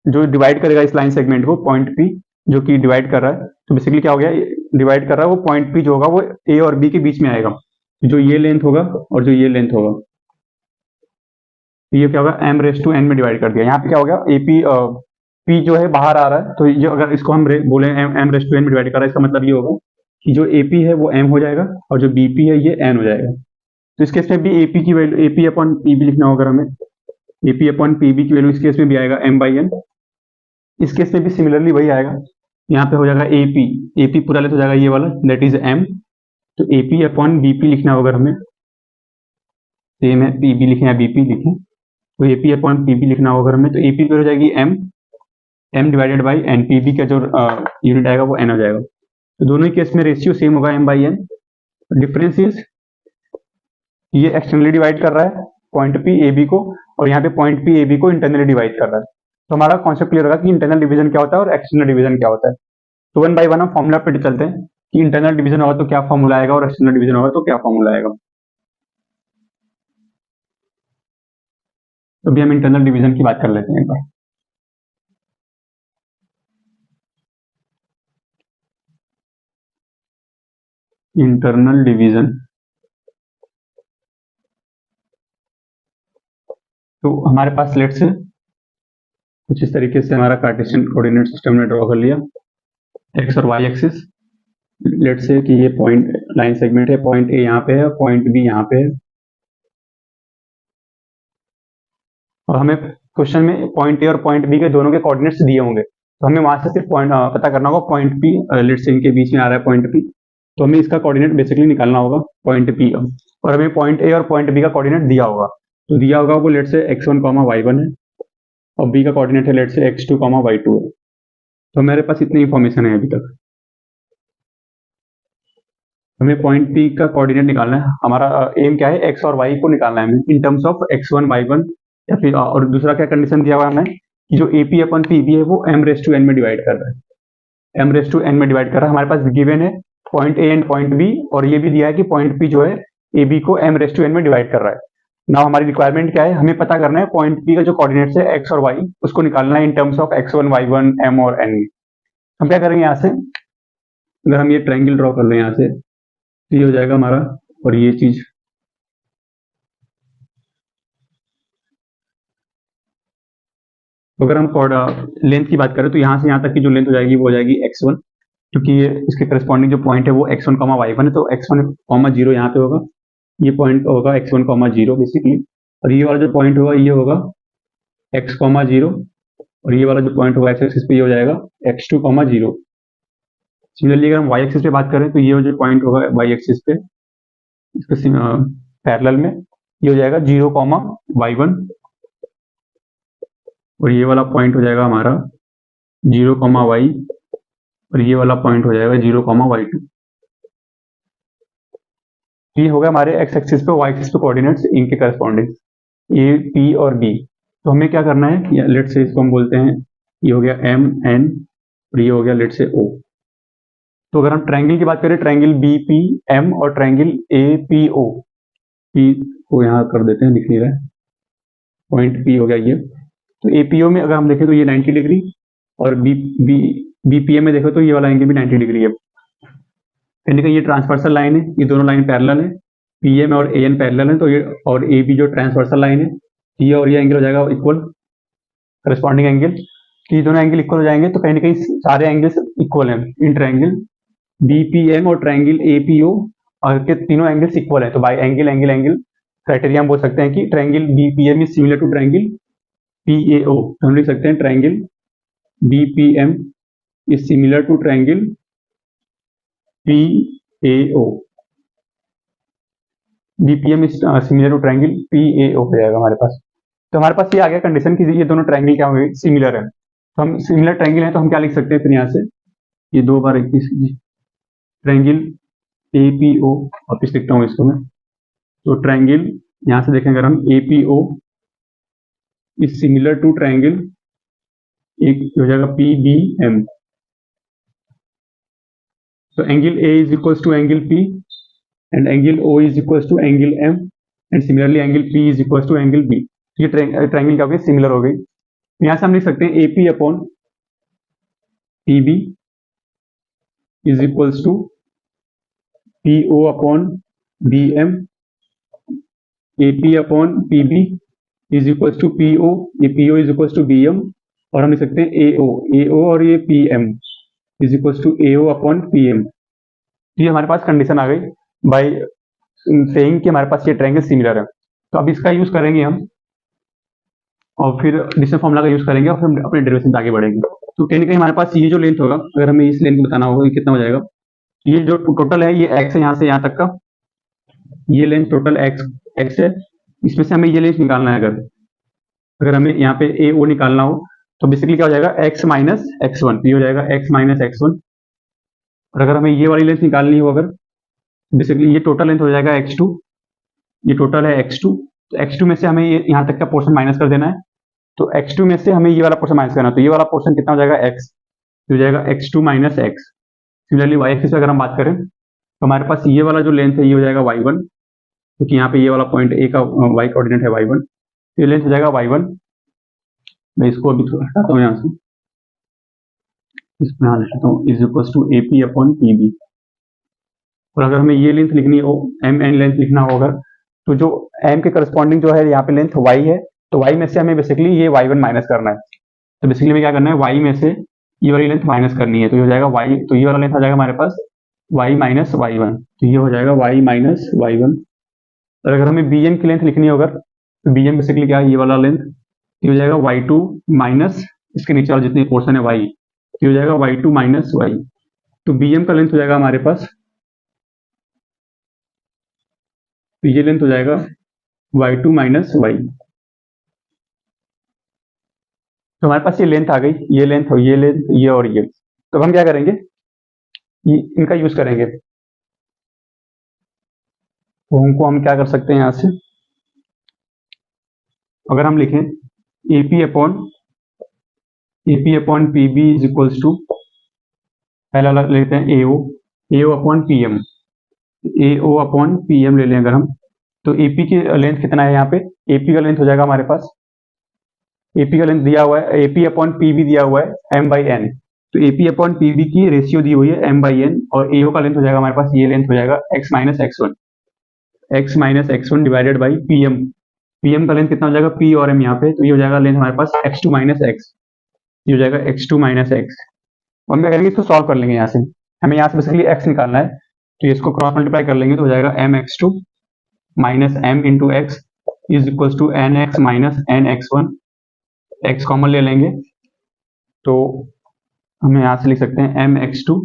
जो डिवाइड करेगा इस लाइन सेगमेंट को, पॉइंट पी जो कि डिवाइड कर रहा है, तो बेसिकली क्या हो गया, डिवाइड कर रहा है वो पॉइंट पी जो होगा वो ए और बी के बीच में आएगा, जो ये लेंथ होगा और जो ये लेंथ होगा, ये क्या होगा, m रेस टू n में डिवाइड कर दिया। यहाँ पे क्या हो गया, एपी पी जो है बाहर आ रहा है, तो ये अगर इसको हम बोले m रेस टू n में डिवाइड कर रहा है, इसका मतलब ये होगा कि जो एपी है वो m हो जाएगा और जो बीपी है ये n हो जाएगा। तो इस केस में भी एपी की वैल्यू, एपी अपॉन पीबी लिखना होगा हमें, एपी अपॉन पीबी की वैल्यू इस केस में भी आएगा m बाई n। इस केस में भी सिमिलरली वही आएगा, यहाँ पे हो जाएगा एपी, एपी पूरा लेट हो जाएगा ये वाला, दैट इज m। तो एपी अपॉन बीपी लिखना होगा हमें, सेम है, पीबी लिखें या बीपी लिखें, तो एपी अपॉन पीबी लिखना होगा हमें, तो एपी हो जाएगी m divided by n, PB का जो यूनिट आएगा वो n हो जाएगा। तो दोनों ही केस में रेशियो सेम होगा m by n। Difference is ये एक्सटर्नली डिवाइड कर रहा है पॉइंट पी ए बी को, और यहाँ पे पॉइंट पी ए बी को इंटरनली डिवाइड कर रहा है। तो हमारा कॉन्सेप्ट क्लियर होगा कि इंटरनल डिवीजन क्या होता है और एक्सटर्नल डिवीजन क्या होता है। तो वन बाय वन हम फॉर्मूला पे चलते हैं कि इंटरनल डिवीजन होगा तो क्या फॉर्मूला आएगा और एक्सटर्नल डिवीजन होगा तो क्या फॉर्मूला आएगा। तो अभी हम इंटरनल डिवीजन की बात कर लेते हैं एक बार। इंटरनल डिवीजन, तो हमारे पास लेट से कुछ इस तरीके से हमारा कार्टेशियन कोऑर्डिनेट सिस्टम ने ड्रॉ कर लिया, एक्स और वाई एक्सिस। लेट से कि ये पॉइंट लाइन सेगमेंट है, पॉइंट ए यहाँ पे है, पॉइंट बी यहाँ पे है, और हमें क्वेश्चन में पॉइंट ए और पॉइंट बी के दोनों के कोऑर्डिनेट्स दिए होंगे, तो हमें वहां से सिर्फ पॉइंट पता करना होगा पॉइंट पी, लेट से इनके बीच में आ रहा है पॉइंट पी, तो हमें इसका कोऑर्डिनेट बेसिकली निकालना होगा पॉइंट पी का, और हमें पॉइंट ए और पॉइंट बी का कोऑर्डिनेट दिया होगा, तो दिया होगा वो लेट से x1, y1 है, और बी का कोऑर्डिनेट है लेट से x2, y2 है। तो मेरे पास इतनी इंफॉर्मेशन है अभी तक। हमें पॉइंट पी का कोऑर्डिनेट निकालना है, हमारा एम क्या है, x और y को निकालना है हमें इन टर्म्स ऑफ x1, y1, या फिर और दूसरा क्या कंडीशन दिया हुआ है हमें कि जो एपी अपन पीबी है वो m रेस टू n में डिवाइड कर रहा है, m रेस टू n में डिवाइड कर रहा है। हमारे पास गिवन है point A and point B, और ये भी दिया है कि पॉइंट पी जो है ए बी को m/n में डिवाइड कर रहा है। नाउ हमारी रिक्वायरमेंट क्या है, हमें पता करना है पॉइंट पी का जो कोऑर्डिनेट्स है x और y, उसको निकालना है इन terms of x1 y1 m और n। हम क्या करेंगे यहाँ से, अगर हम ये ट्रायंगल ड्रॉ कर लें यहाँ से, तो ये हो जाएगा हमारा, और ये चीज अगर हम लेंथ की बात करें तो यहाँ से यहाँ तक की जो लेंथ हो जाएगी वो हो जाएगी x1, क्योंकि ये इसके करस्पॉन्डिंग जो पॉइंट है वो x1 y1 है, तो x1 0 यहाँ पे होगा, ये पॉइंट होगा x1 0 बेसिकली, और ये वाला जो पॉइंट होगा ये होगा x 0, और ये वाला जो पॉइंट होगा x एक्सिस पे ये हो जाएगा x2 0। सिमिलरली अगर हम y एक्सिस पे बात करें तो ये जो पॉइंट होगा y एक्सिस पे इसके पैरेलल में ये हो जाएगा 0 y1, और ये वाला पॉइंट हो जाएगा हमारा 0 y, और ये वाला पॉइंट हो जाएगा 0 y2। ये हो गया हमारे x एक्सिस पे y एक्सिस पे कोऑर्डिनेट्स, इनके करस्पॉन्डिंग a p और b। तो हमें क्या करना है, लेट से इसको हम बोलते हैं, ये हो गया m n, और ये हो गया लेट से o। तो अगर हम ट्रायंगल की बात करें, ट्रायंगल बी पी एम और triangle A P O, P को यहाँ कर देते हैं, दिख नहीं रहा है, पॉइंट पी हो गया ये। तो ए पी ओ में अगर हम देखें तो ये 90 डिग्री, और बी पी एम में देखो तो ये वाला एंगल भी 90 डिग्री है। यानी कि ये ट्रांसवर्सल लाइन है, ये दोनों लाइन पैरेलल है, पी एम और ए एन पैरेलल है, तो ये और ए बी जो ट्रांसवर्सल लाइन है, ये और ये एंगल हो जाएगा इक्वल, करस्पॉन्डिंग एंगल। ये दोनों एंगल इक्वल हो जाएंगे, तो कहीं ना कहीं सारे एंगल्स इक्वल हैं इन ट्रायंगल बीपीएम और ट्रायंगल एपीओ, और के तीनों एंगल्स इक्वल है। तो by angle angle angle criteria हम बोल सकते हैं कि triangle BPM is similar to triangle PAO. तो हम लिख सकते हैं triangle BPM is similar to triangle PAO, BPM is similar to triangle PAO हो जाएगा हमारे पास। तो हमारे पास ये आ गया कंडीशन कि ये दोनों ट्रायंगल क्या होंगे, सिमिलर है। तो हम सिमिलर ट्रायंगल है तो हम क्या लिख सकते हैं फिर यहाँ से, ये 2 बार 21 ट्रायंगल एपीओ, वापिस लिखता हूँ इसको मैं। तो ट्रायंगल यहाँ से देखें अगर हम APO is similar to triangle, एक हो जाएगा पीबीएम। तो angle A is equals to angle P, and angle O is equals to angle M, and similarly angle P is equals to angle B. ये ट्रायंगल क्या हो गई, similar हो गई। यहाँ से हम लिख सकते हैं AP upon PB is equals to PO upon BM, AP upon PB is equals to PO, ये PO is equals to BM, और हम लिख सकते हैं AO और ये PM is equals to AO upon PM। ये हमारे पास कंडीशन आ गई बाय सेइंग कि हमारे पास ये ट्रायंगल सिमिलर है। तो अब इसका यूज करेंगे हम, और फिर डिस्टेंस फॉर्मूला का यूज करेंगे, और फिर अपने डेरिवेशन से आगे बढ़ेंगे। तो कहीं ना कहीं हमारे पास ये जो लेंथ होगा, अगर हमें इस लेंथ को बताना होगा ये कितना हो जाएगा, ये जो टोटल है ये x है यहाँ से यहाँ तक का, ये लेंथ टोटल x है। इसमें से हमें ये लेंथ निकालना है। अगर हमें यहाँ पे ए ओ निकालना हो तो बेसिकली क्या हो जाएगा, x माइनस x1, ये हो जाएगा x माइनस x1। और अगर हमें ये वाली लेंथ निकालनी हो, अगर बेसिकली ये टोटल लेंथ हो जाएगा x2, ये टोटल है x2। तो x2 में से हमें ये यहाँ तक का पोर्शन माइनस कर देना है। तो x2 में से हमें ये वाला पोर्शन माइनस करना है, तो ये वाला पोर्शन कितना हो जाएगा, x, हो जाएगा x2 minus x। Similarly y axis पे अगर हम बात करें तो हमारे पास ये वाला जो लेंथ है ये हो जाएगा y1, क्योंकि यहाँ पे ये वाला पॉइंट a का y कोऑर्डिनेट है y1, तो ये लेंथ हो जाएगा y1। मैं इसको अभी हटाता हूँ यहाँ से, इसमें यहाँ लिखता हूँ is equal to AP upon PB। और अगर हमें ये लेंथ लिखनी हो, m n लेंथ लिखना होगा, तो जो m के करस्पॉन्डिंग जो है यहाँ पे लेंथ y है, तो y में से हमें बेसिकली ये y1 माइनस करना है। तो बेसिकली हमें क्या करना है, y में से ये वाली लेंथ माइनस करनी है। तो ये हो जाएगा y, तो ये वाला लेंथ आ जाएगा हमारे पास y माइनस y1, तो ये हो जाएगा y माइनस y1। और अगर हमें bm की लेंथ लिखनी होगा, तो bm बेसिकली क्या है, ये वाला लेंथ, ये हो जाएगा y2 माइनस इसके नीचे वाला जितनी पोर्शन है y, ये हो जाएगा y2 माइनस y। तो bm का लेंथ हो जाएगा हमारे पास, तो ये लेंथ हो जाएगा y2 माइनस y। तो हमारे पास ये लेंथ आ गई, ये लेंथ और ये लेंथ, ये और ये। तो हम क्या करेंगे, इनका यूज करेंगे। तो उनको हम क्या कर सकते हैं, यहाँ से अगर हम लिखें AP upon PB is equals to, पहला लेते हैं AO, A O upon P M, A O upon P M ले लें अगर हम, तो ए पी की लेंथ कितना है यहाँ पे, ए पी का लेंथ हो जाएगा हमारे पास, ए पी का लेंथ दिया हुआ है, ए पी अपॉन पी भी दिया हुआ है एम बाई एन, तो A P upon P B की रेशियो दी हुई है एम बाई एन, और ए ओ का लेंथ हो जाएगा हमारे पास, ये लेंथ हो जाएगा X minus X one divided by P M, P M का लेंथ कितना हो जाएगा, पी और एम यहाँ पे, तो ये हो जाएगा लेंथ हमारे पास एक्स टू माइनस एक्स, ये हो जाएगा एक्स टू माइनस एक्स। और हम क्या करेंगे, इसको सॉल्व कर लेंगे यहाँ से, हमें यहाँ से बेसिकली एक्स निकालना है, तो इसको क्रॉस मल्टीप्लाई कर लेंगे तो हो जाएगा M x two minus M into X is equal to N x minus N x one, X common ले लेंगे तो हमें यहाँ से लिख सकते हैं M x two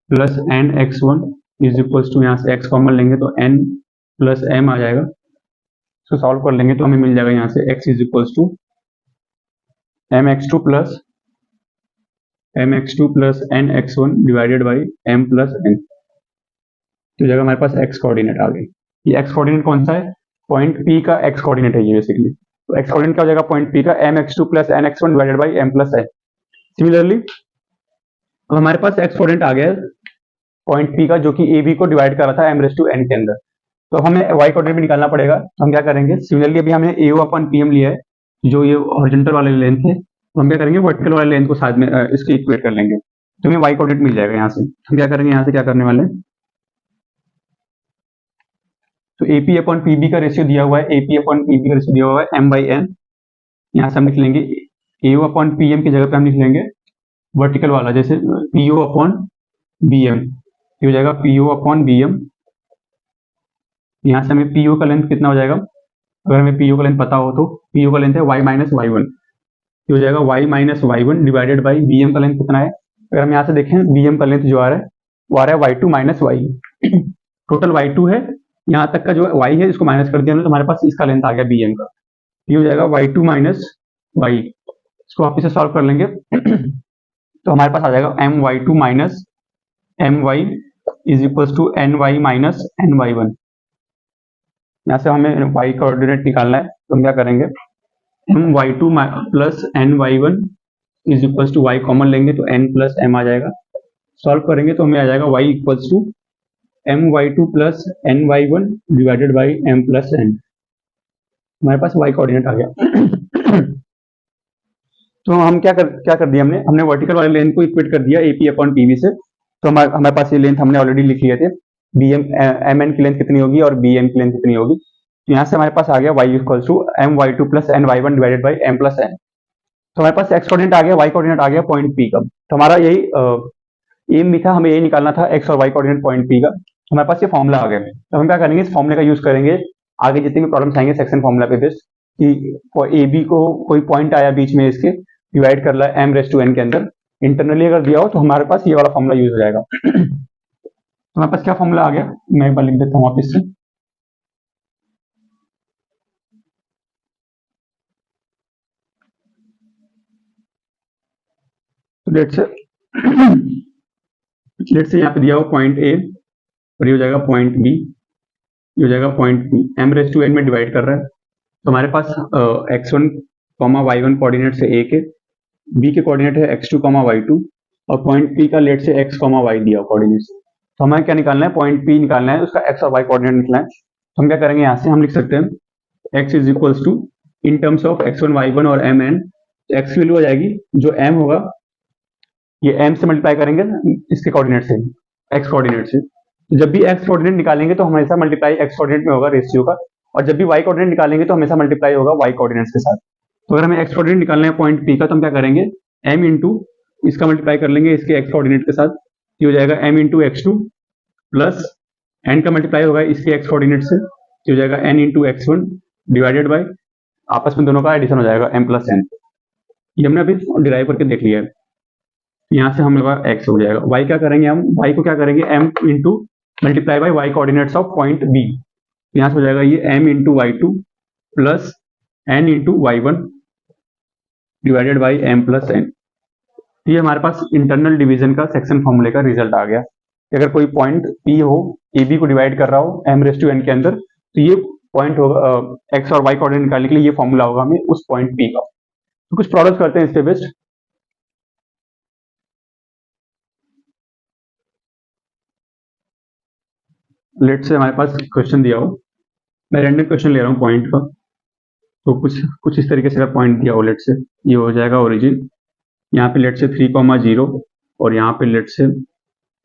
plus N x one is equal to, यहाँ से एक्स कॉमन लेंगे तो एन प्लस एम आ जाएगा, इसको सॉल्व कर लेंगे तो हमें मिल जाएगा यहाँ से X is equal to M x two plus N x one divided by M plus N, तो जगह हमारे पास एक्स कोऑर्डिनेट आ गई। ये एक्स कोऑर्डिनेट कौन सा है, पॉइंट पी का एक्स कोऑर्डिनेट है ये बेसिकली, तो एक्स कोऑर्डिनेट क्या हो जाएगा, पॉइंट पी का M x two plus N x one divided by M plus N. Similarly अब हमारे पास एक्स कोऑर्डिनेट आ गया पॉइंट पी का, जो कि ए बी को डिवाइड कर रहा था एम रेस टू एन के अंदर, तो हमें वाई कोऑर्डिनेट भी निकालना पड़ेगा, तो हम क्या करेंगे, सिमिलरली अभी हमने ए ओ अपन पी एम लिया है, जो ये हॉरिजॉन्टल वाले लेंथ है, तो हम क्या करेंगे वर्टिकल वाले लेंथ को साथ में इसके इक्वेट कर लेंगे, तो हमें वाई कोऑर्डिनेट मिल जाएगा यहाँ से। हम क्या करेंगे, यहाँ से क्या करने वाले हैं, तो A P upon P B का रेशियो दिया हुआ है, A P upon P B का रेशियो दिया हुआ है एम बाई एन, यहाँ से हम लिख लेंगे A O upon P M की जगह पे हम लिख लेंगे वर्टिकल वाला, जैसे P O upon B M, ये हो जाएगा P O upon B M, यहाँ से हमें पी ओ का लेंथ कितना हो जाएगा, अगर हमें पी ओ का लेंथ पता हो तो पी ओ का लेंथ है वाई माइनस वाई वन, ये हो जाएगा Y minus Y one divided by B M का लेंथ कितना है, अगर हम यहाँ से देखें बी एम का लेंथ जो आ रहा है वो आ रहा है Y two minus Y, total Y two है, यहाँ तक का जो वाई है इसको माइनस कर दिया हमने, तो हमारे पास इसका लेंथ आ गया बी एम का, ये हो जाएगा वाई टू माइनस वाई, इसको वापस से सॉल्व कर लेंगे तो हमारे पास आ जाएगा M Y two minus M Y is equal to N Y minus N Y one. यहाँ से हमें वाई कोऑर्डिनेट निकालना है, तो हम क्या करेंगे, M Y two plus N Y one is equal to Y common लेंगे तो एन प्लस एम आ जाएगा, सॉल्व करेंगे तो हमें आ जाएगा Y equal to M Y two plus N Y one divided by M plus N, हमारे पास वाई कोऑर्डिनेट आ गया। तो हम क्या कर दिया, हमने वर्टिकल वाले लेंथ को इक्वेट कर दिया A P upon P B से, तो हमारे पास ये लेंथ हमने ऑलरेडी लिख लिए थे, बी एम एम एन की लेंथ कितनी होगी और बी एम की लेंथ कितनी होगी, तो यहाँ से हमारे पास आ गया Y equal to M Y two plus N Y one divided by M plus N, तो हमारे पास एक्स कोऑर्डिनेट आ गया, वाई कोऑर्डिनेट आ गया पॉइंट पी का, तो हमारा यही एम भी था, हमें यही निकालना था एक्स और वाई कोऑर्डिनेट पॉइंट पी का, तो हमारे पास ये फॉर्मूला आ गया, तो हम क्या करेंगे, इस फॉर्मूले का यूज करेंगे आगे जितने भी प्रॉब्लम्स आएंगे सेक्शन फॉर्मूला पे बेस्ड, कि ए बी को कोई पॉइंट आया बीच में इसके डिवाइड कर रहा है एम रेस टू एन के अंदर, इंटरनली अगर दिया हो तो हमारे पास ये वाला फॉर्मूला यूज हो जाएगा। तो हमारे पास क्या फॉर्मूला आ गया, मैं एक बार लिख देता हूँ वापस से, तो लेट से यहाँ पे दिया हो पॉइंट ए और ये हो जाएगा पॉइंट बी, ये हो जाएगा पॉइंट बी, एम रेस टू एन में डिवाइड कर रहा है, तो हमारे पास X one comma Y one coordinate से ए के, बी के कोऑर्डिनेट है X two comma Y two, और पॉइंट पी का let say X comma Y दिया कोऑर्डिनेट, तो हमें क्या निकालना है, पॉइंट पी निकालना है, उसका एक्स और वाई कोऑर्डिनेट निकलना है, तो हम क्या करेंगे, यहाँ से हम लिख सकते हैं X is equals to in terms of X one Y one और एम एन, एक्स की वैल्यू हो जाएगी, जो एम होगा ये एम से मल्टीप्लाई करेंगे इसके कोऑर्डिनेट से, एक्स कोऑर्डिनेट से, जब भी एक्स कोऑर्डिनेट निकालेंगे तो हमेशा मल्टीप्लाई एक्स कोऑर्डिनेट में होगा रेशियो का, और जब भी वाई कोऑर्डिनेट निकालेंगे तो हमेशा मल्टीप्लाई होगा वाई कोऑर्डिनेट्स के साथ, तो अगर हमें एक्स कोऑर्डिनेट निकालना है पॉइंट पी का, तो हम क्या करेंगे, एम इंटू इसका मल्टीप्लाई कर लेंगे इसके एक्स कोऑर्डिनेट के साथ, ये हो जाएगा M into X two plus N का मल्टीप्लाई होगा इसके एक्स कोऑर्डिनेट से, ये हो जाएगा N into X one divided by आपस में दोनों का एडिशन हो जाएगा एम प्लस एन, ये हमने अभी डिराइव करके देख लिया है, यहाँ से हमारे पास एक्स हो जाएगा, वाई क्या करेंगे, हम वाई को क्या करेंगे, M into multiply by Y coordinates of point B, यहाँ से हो जाएगा ये M into Y two plus N into Y one divided by M plus N, ये हमारे पास इंटरनल डिवीजन का सेक्शन फॉर्मूले का रिजल्ट आ गया, कि अगर कोई पॉइंट पी हो ए बी को डिवाइड कर रहा हो एम रेस टू एन के अंदर, तो ये पॉइंट होगा एक्स और वाई कोऑर्डिनेट निकालने के लिए ये फॉर्मूला होगा हमें उस पॉइंट पी का। तो कुछ प्रॉब्लम्स करते हैं इसके बेस्ड। लेट से हमारे पास क्वेश्चन दिया हो, मैं रैंडम क्वेश्चन ले रहा हूँ पॉइंट का, तो कुछ इस तरीके से अगर पॉइंट दिया हो, लेट से ये हो जाएगा ओरिजिन, यहाँ पे लेट से 3,0 और यहाँ पे लेट से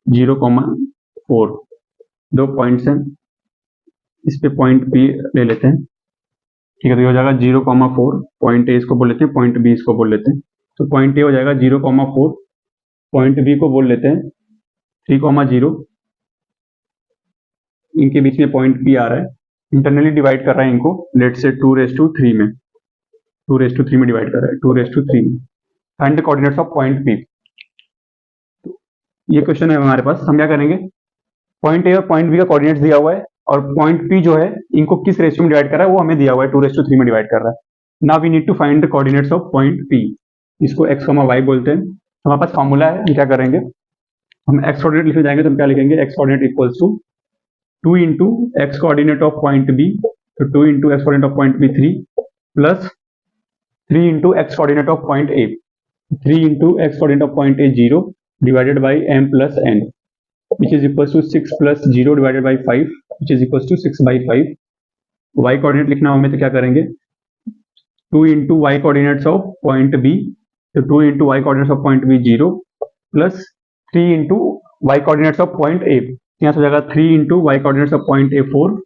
0,4, दो पॉइंट्स हैं, इस पे पॉइंट बी ले लेते हैं, ठीक है। तो ये हो जाएगा 0,4, पॉइंट ए इसको बोल लेते हैं, पॉइंट बी इसको बोल लेते हैं। तो पॉइंट ए हो जाएगा 0,4, पॉइंट बी को बोल लेते हैं 3,0, इनके बीच में पॉइंट बी आ रहा है, इंटरनली डिवाइड कर रहा है इनको, लेट से 2/3 में, 2/3 में डिवाइड कर रहा है, 2/3 में। Find the coordinates of point B. ये क्वेश्चन है हमारे पास, हम क्या करेंगे, पॉइंट ए और पॉइंट बी का कोऑर्डिनेट्स दिया हुआ है, और पॉइंट पी जो है इनको किस रेशियो में डिवाइड कर रहा है वो हमें दिया हुआ है, 2/3 में डिवाइड कर रहा है। Now we need to find the coordinates of point P, इसको x, y बोलते हैं। हमारे पास फॉर्मूला है, हम क्या करेंगे, हम x कोऑर्डिनेट लिखने जाएंगे तो हम क्या लिखेंगे, x coordinate equals to 2 into x coordinate of point B, तो 2 into x coordinate of point B 3, plus 3 into x coordinate of point A, 3 into x coordinate of point A 0 divided by m plus n, which is equals to 6 plus 0 divided by 5, which is equals to 6/5. y coordinate लिखना हो हमें तो क्या करेंगे, 2 into Y coordinates of point B, तो 2 into Y coordinates of point B 0, plus 3 into Y coordinates of point A, यहाँ से हो जाएगा 3 into Y coordinates of point A 4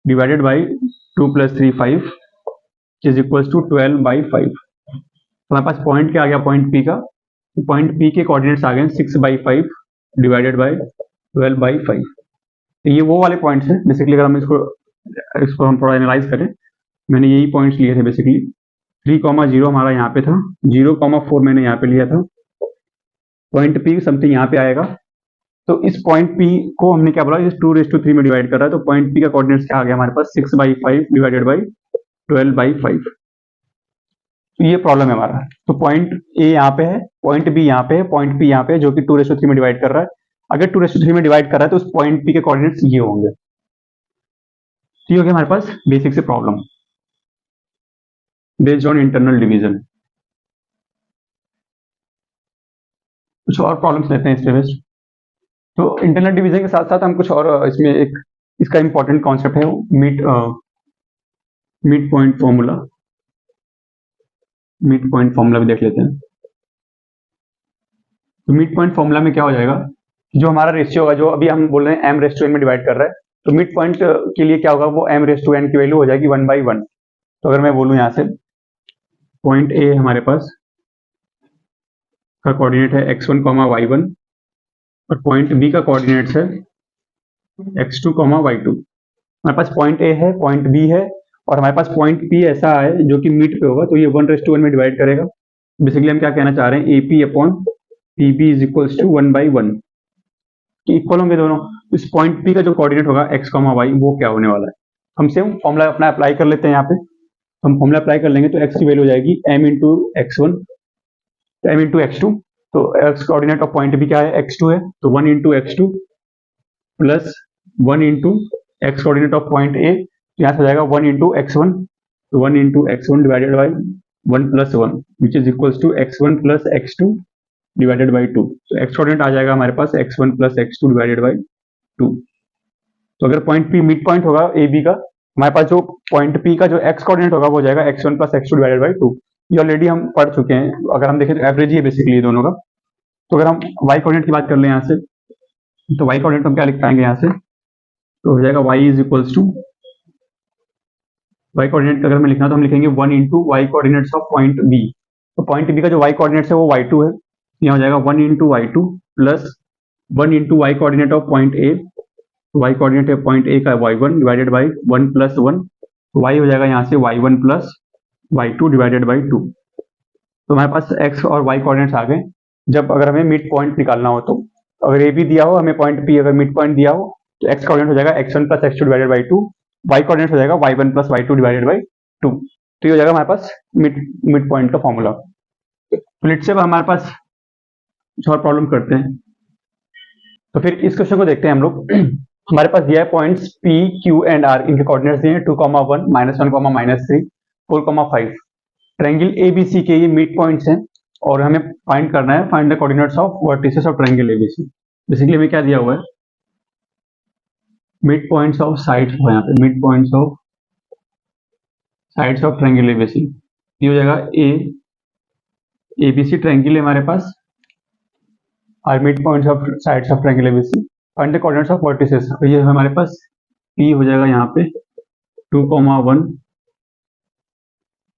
divided by 2 plus 3 5, which is equals to 12/5. हमारे पास point क्या आ गया, point P का, पॉइंट पी के कोऑर्डिनेट्स आ गए 6/5 डिवाइडेड बाई 12/5। तो ये वो वाले पॉइंट्स हैं बेसिकली, अगर हम इसको हम थोड़ा एनालाइज करें, मैंने यही पॉइंट्स लिए थे बेसिकली। 3,0 हमारा यहाँ पे था, 0,4 मैंने यहाँ पे लिया था, पॉइंट पी समथिंग यहाँ पे आएगा, तो इस पॉइंट पी को हमने क्या बोला, इस 2/3 में डिवाइड कर रहा है, तो पॉइंट पी का कोऑर्डिनेट्स क्या आ गया हमारे पास, 6/5 डिवाइडेड बाई 12/5। तो ये प्रॉब्लम है हमारा। तो पॉइंट ए यहाँ पे है, पॉइंट बी यहाँ पे है, पॉइंट पी यहाँ पे है, जो कि 2/3 में डिवाइड कर रहा है। अगर 2/3 में डिवाइड कर रहा है तो उस पॉइंट पी के कोऑर्डिनेट्स ये होंगे। तो ये हो गया हमारे पास बेसिक से problem based on internal division. कुछ और प्रॉब्लम्स लेते हैं इस पे बेस्ड। तो इंटरनल डिवीजन के साथ साथ हम कुछ और इसमें एक इसका इंपॉर्टेंट कॉन्सेप्ट है mid point formula, mid point formula भी देख लेते हैं। तो मिड पॉइंट फॉर्मूला में क्या हो जाएगा, जो हमारा रेशियो होगा, जो अभी हम बोल रहे हैं m/n में डिवाइड कर रहा है, तो मिड पॉइंट के लिए क्या होगा, वो m/n की वैल्यू हो जाएगी 1/1। तो अगर मैं बोलूं यहाँ से पॉइंट ए हमारे पास का कोऑर्डिनेट है x1, y1, और पॉइंट बी का कोऑर्डिनेट्स है x2, y2। हमारे पास पॉइंट ए है, पॉइंट बी है, और हमारे पास पॉइंट पी ऐसा है जो कि मिड पे होगा, तो ये 1/1 में डिवाइड करेगा। बेसिकली हम क्या कहना चाह रहे हैं, AP upon PB is equals to 1/1 कि इक्वल होंगे दोनों। इस पॉइंट पी का जो कोऑर्डिनेट होगा x, y, वो क्या होने वाला है, हम सेम फॉर्मूला अपना अप्लाई कर लेते हैं। यहाँ पे हम फॉर्मूला अप्लाई कर लेंगे तो x की वैल्यू हो जाएगी m into x1, m into x2। तो x coordinate of point B क्या है, x2 है, तो 1 into x2 plus 1 into x coordinate of point A, यहाँ से हो जाएगा 1 इंटू x1, तो 1 into x1 divided by 1 plus 1, which is equals to x1 plus x2 divided by 2। तो x कोऑर्डिनेट आ जाएगा हमारे पास x1 plus x2 divided by 2। तो अगर पॉइंट पी मिड पॉइंट होगा ए बी का, हमारे पास जो पॉइंट पी का जो x कोऑर्डिनेट होगा वो हो जाएगा x1 plus x2 divided by 2। ये ऑलरेडी हम पढ़ चुके हैं, अगर हम देखें तो एवरेज ही है बेसिकली ये दोनों का। तो अगर हम y कोऑर्डिनेट की बात कर लें यहाँ से, तो y कोऑर्डिनेट हम क्या लिख पाएंगे यहाँ से, तो हो जाएगा y is equals to, y coordinate अगर हमें लिखना तो हम लिखेंगे 1 into Y coordinates of point B. तो पॉइंट बी का जो y कोऑर्डिनेट्स है वो y2 है, यहाँ हो जाएगा 1 into y2 plus 1 into Y coordinate of point A, Y coordinate है पॉइंट ए का y1 डिवाइडेड बाई 1 प्लस 1, तो y हो जाएगा यहाँ से y1 plus y2 divided by 2। तो हमारे पास x और y कोऑर्डिनेट्स आ गए। जब अगर हमें मिड पॉइंट निकालना हो, तो अगर ए बी दिया हो, हमें पॉइंट पी अगर मिड पॉइंट दिया हो, तो x कोऑर्डिनेट हो जाएगा x1 plus x2 divided by 2, y coordinate हो जाएगा y1 plus y2 divided by 2। तो ये हो जाएगा हमारे पास मिड पॉइंट का फॉर्मूला। तो लेट्स से हमारे पास कुछ और प्रॉब्लम करते हैं। तो फिर इस क्वेश्चन को देखते हैं हम लोग। हमारे पास दिया है points P, Q and R, इनके कोऑर्डिनेट्स दिए हैं 2, 1, -1, -3, 4, 5। ट्रायंगल ABC के ये मिड पॉइंट्स हैं और हमें फाइंड करना है, find the coordinates of vertices of triangle ABC। Basically हमें क्या दिया हुआ है, मिड पॉइंट्स ऑफ साइड्स हो, यहाँ पे mid points of sides of triangle ABC, ये हो जाएगा एबीसी ट्रायंगल है हमारे पास, और mid points of sides of triangle ABC, find the coordinates of vertices, तो ये हमारे पास पी हो जाएगा यहाँ पे 2,1,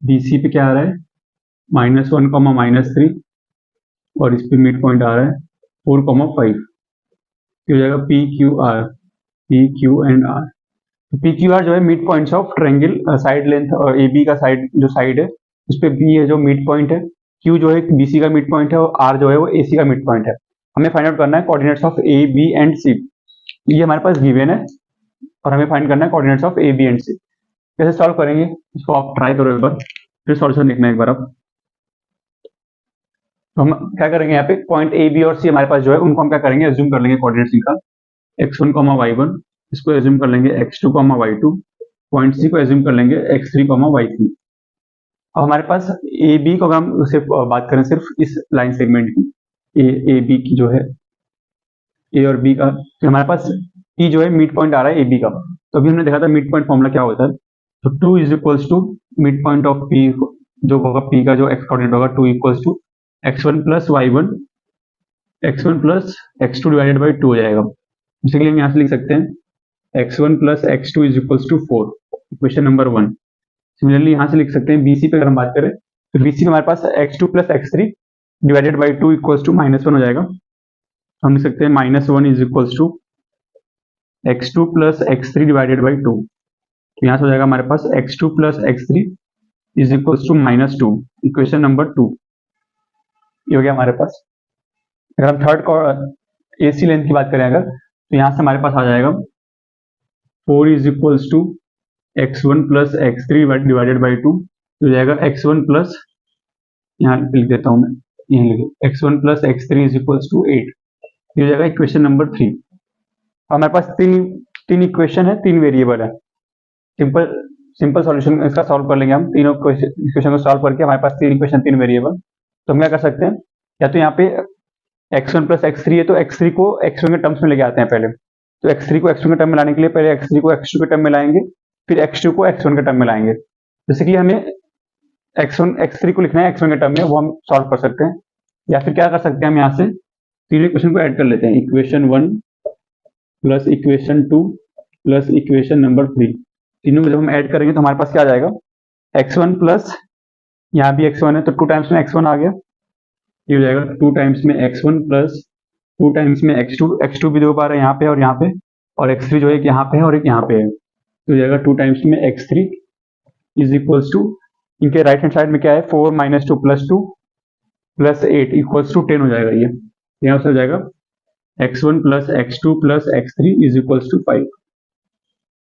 बीसी पे क्या आ रहा है -1, -3, और इस पे मिड पॉइंट आ रहा है 4,5, हो जाएगा P Q R, P Q and R. P Q R जो है mid points of triangle side length, और ए बी का साइड जो साइड है उस पे बी है जो मिड पॉइंट है, क्यू जो है बीसी का मिड पॉइंट है, और आर जो है वो एसी का मिड पॉइंट है। हमें फाइंड आउट करना है coordinates of A B and C, ये हमारे पास गिवन है, और हमें फाइंड करना है coordinates of A B and C. कैसे सॉल्व करेंगे इसको आप ट्राई करो एक बार, फिर सॉल्यूशन लिखना है एक बार आप। तो हम क्या करेंगे यहाँ पे, पॉइंट ए बी और सी हमारे पास जो है उनको हम क्या करेंगे, एज्यूम कर लेंगे कोऑर्डिनेट्स इनका, x1, y1, इसको एज्यूम कर लेंगे x2, y2, पॉइंट सी को एज्यूम कर लेंगे x3, y3। अब हमारे पास ए बी को अगर हम सिर्फ बात करें सिर्फ इस लाइन सेगमेंट की, ए बी की जो है ए और बी का, तो हमारे पास पी जो है मिड पॉइंट आ रहा है ए बी का। तो अभी हमने देखा था मिड पॉइंट फॉर्मूला क्या होता है, तो 2 is equals to mid point of P, जो होगा पी का जो एक्स कोऑर्डिनेट होगा 2 equals to x1 plus y1, x1 plus x2 divided by 2 हो जाएगा। बेसिकली हम यहाँ से लिख सकते हैं x1 plus x2 is equals to 4, equation number 1। Similarly यहाँ से लिख सकते हैं BC पे अगर हम बात करें, तो BC में हमारे पास x2 plus x3 divided by 2 equals to -1 हो जाएगा। हम लिख सकते हैं -1 is equals to x2 plus x3 divided by 2, तो यहाँ से हो जाएगा हमारे पास x2 plus x3 is equals to -2, equation number 2, ये हो गया हमारे पास। अगर हम थर्ड AC लेंथ की बात करें अगर, तो यहाँ से हमारे पास आ जाएगा 4 is equals to x1 plus x3 divided by 2, तो हो जाएगा x1 प्लस, यहाँ लिख देता हूँ मैं, यहाँ लिखे x1 plus x3 is equals to 8, ये हो जाएगा इक्वेशन नंबर 3। हमारे पास तीन इक्वेशन है, 3 वेरिएबल है, सिंपल सॉल्यूशन इसका सॉल्व कर लेंगे हम, तीनों इक्वेशन को सॉल्व करके हमारे पास 3 इक्वेशन 3 वेरिएबल। तो हम क्या कर सकते हैं, या तो यहाँ पे x1 प्लस x3 है तो x3 को x1 के टर्म्स में लेके आते हैं पहले, तो x3 को x1 के टर्म में लाने के लिए पहले x3 को x2 के टर्म में लाएंगे, फिर x2 को x1 के टर्म में लाएंगे। जैसे कि हमें x3 को लिखना है x1 के टर्म में, वो हम सॉल्व कर सकते हैं, या फिर क्या कर सकते हैं हम यहाँ से तीनों इक्वेशन को ऐड कर लेते हैं, equation 1 plus equation 2 plus equation number 3, तीनों को जब हम ऐड करेंगे तो हमारे पास क्या आ जाएगा, x1 प्लस, यहाँ भी x1 है तो 2 टाइम्स में x1 आ गया, ये हो जाएगा 2 टाइम्स में x1 प्लस 2 टाइम्स में x2 भी 2 बार है यहाँ पे और यहाँ पे, और x3 जो है एक यहाँ पे है और एक यहाँ पे है, तो हो जाएगा 2 टाइम्स में x3 इज इक्वल्स टू, इनके राइट हैंड साइड में क्या है 4 - 2 + 2 + 8 इक्वल्स टू 10 हो जाएगा, ये यहाँ से हो जाएगा x1 plus x2 plus x3 is equals to 5।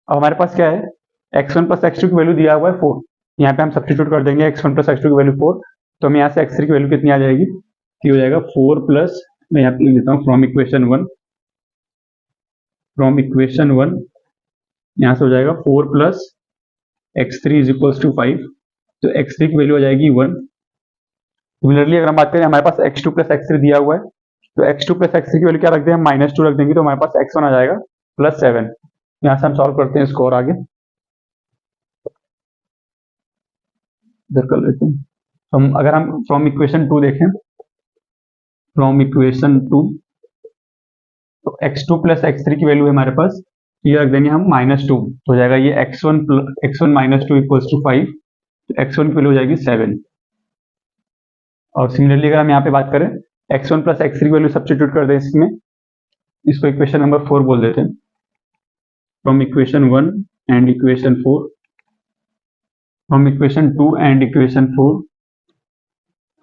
अब हमारे पास क्या है, x1 प्लस x2 की वैल्यू दिया हुआ है 4, यहाँ पे हम सब्सटीट्यूट कर देंगे x1 प्लस x2 की वैल्यू 4, तो हमें यहाँ से x3 की वैल्यू कितनी आ जाएगी, कि हो जाएगा 4 प्लस, मैं यहाँ पे लिख देता हूँ फ्रॉम इक्वेशन 1, यहाँ से हो जाएगा 4 plus x3 is equals to 5, तो x3 की वैल्यू आ जाएगी 1। सिमिलरली अगर हम बात करें, हमारे पास x2 प्लस x3 दिया हुआ है, तो x2 प्लस x3 की वैल्यू क्या रख दें हम, -2 रख देंगे, तो हमारे पास x1 आ जाएगा +7। यहाँ से हम सॉल्व करते हैं इसको और आगे इधर कर लेते हैं। अगर हम फ्रॉम इक्वेशन 2 देखें, फ्रॉम इक्वेशन 2, तो x2 प्लस x3 की वैल्यू है हमारे पास, ये रख देंगे हम -2, तो हो जाएगा ये x1 -2 इक्वल्स टू 5, तो x1 की वैल्यू हो जाएगी 7। और सिमिलरली अगर हम यहाँ पे बात करें, x1 प्लस x3 की वैल्यू सब्स्टिट्यूट कर दें इसमें, इसको इक्वेशन नंबर 4 बोल देते हैं, from equation 1 and equation 4, from equation 2 and equation 4,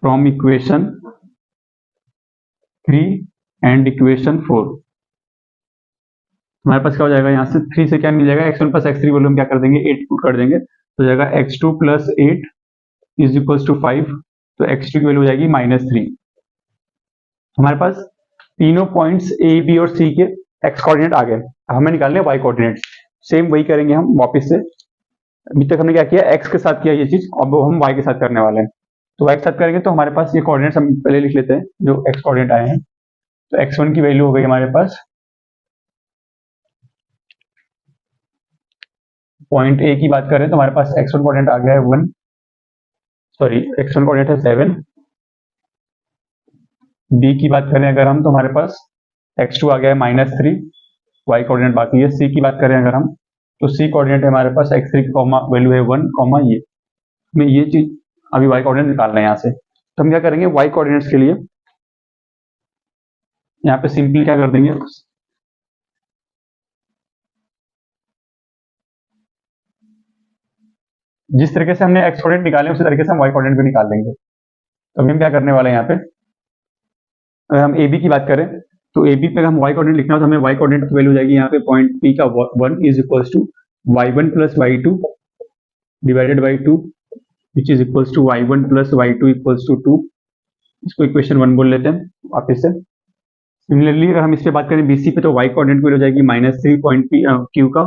from equation 3 and equation 4, हमारे पास क्या हो जाएगा, यहाँ से 3 से क्या मिल जाएगा, x1 प्लस x3 वैल्यू हम क्या कर देंगे 8 पुट कर देंगे, तो हो जाएगा x2 plus 8 is equals to 5, तो x2 की वैल्यू हो जाएगी -3। हमारे पास तीनों पॉइंट्स a b और c के x कोऑर्डिनेट आ गए, अब हमें निकालने हैं y कोऑर्डिनेट्स। सेम वही करेंगे हम वापस से, अभी तक हमने क्या किया, x के साथ किया ये चीज, अब हम y के साथ करने वाले हैं। तो y के साथ करेंगे तो हमारे पास ये कोऑर्डिनेट्स हम पहले लिख लेते हैं जो x कोऑर्डिनेट आए हैं। तो x1 की वैल्यू हो गई हमारे पास पॉइंट ए की बात करें तो हमारे पास x1 कोऑर्डिनेट आ गया है 1, सॉरी x1 कोऑर्डिनेट है 7। बी की बात करें अगर हम तो हमारे पास x2 आ गया है -3, y कोऑर्डिनेट बाकी है। सी की बात करें अगर हम तो सी कोऑर्डिनेट है हमारे पास x3 की वैल्यू है 1, ये हमें ये चीज अभी y कोऑर्डिनेट निकालना है यहाँ से। तो हम क्या करेंगे, y कोऑर्डिनेट्स के लिए यहाँ पे सिंपली क्या कर देंगे, जिस तरीके से हमने x कोऑर्डिनेट निकाले उसी तरीके से हम y कोऑर्डिनेट भी निकाल लेंगे। तो अभी हम क्या करने वाले हैं यहाँ पे, अगर हम ए बी की बात करें तो ए बी पे हम y कोऑर्डिनेट लिखना हो तो हमें y कोऑर्डिनेट की वैल्यू हो जाएगी यहाँ पे पॉइंट P का 1 is equals to y1 plus y2 divided by 2 which is equals to y1 plus y2 equals to 2। इसको इक्वेशन 1 बोल लेते हैं वापस से। सिमिलरली अगर हम इस पे बात करें BC पे तो y कोऑर्डिनेट की हो जाएगी -3 पॉइंट Q का,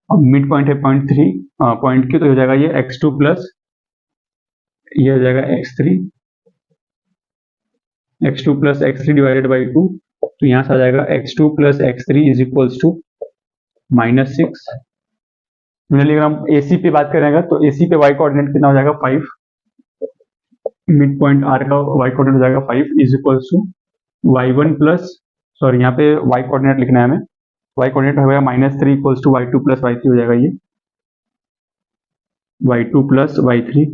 और मिड पॉइंट है पॉइंट 3 पॉइंट Q, तो हो जाएगा ये x2 प्लस ये हो जाएगा x2 plus x3 divided by 2। तो यहाँ से आ जाएगा x2 plus x3 is equals to -6। Similarly अगर हम AC पे बात करेंगे तो AC पे y कोऑर्डिनेट कितना हो जाएगा 5, मिड पॉइंट R का y कोऑर्डिनेट हो जाएगा 5 is equals to y1 plus, sorry यहाँ पे y कोऑर्डिनेट लिखना है हमें, y कोऑर्डिनेट हो जाएगा -3 equals to y2 plus y3 हो जाएगा ये y2 plus y3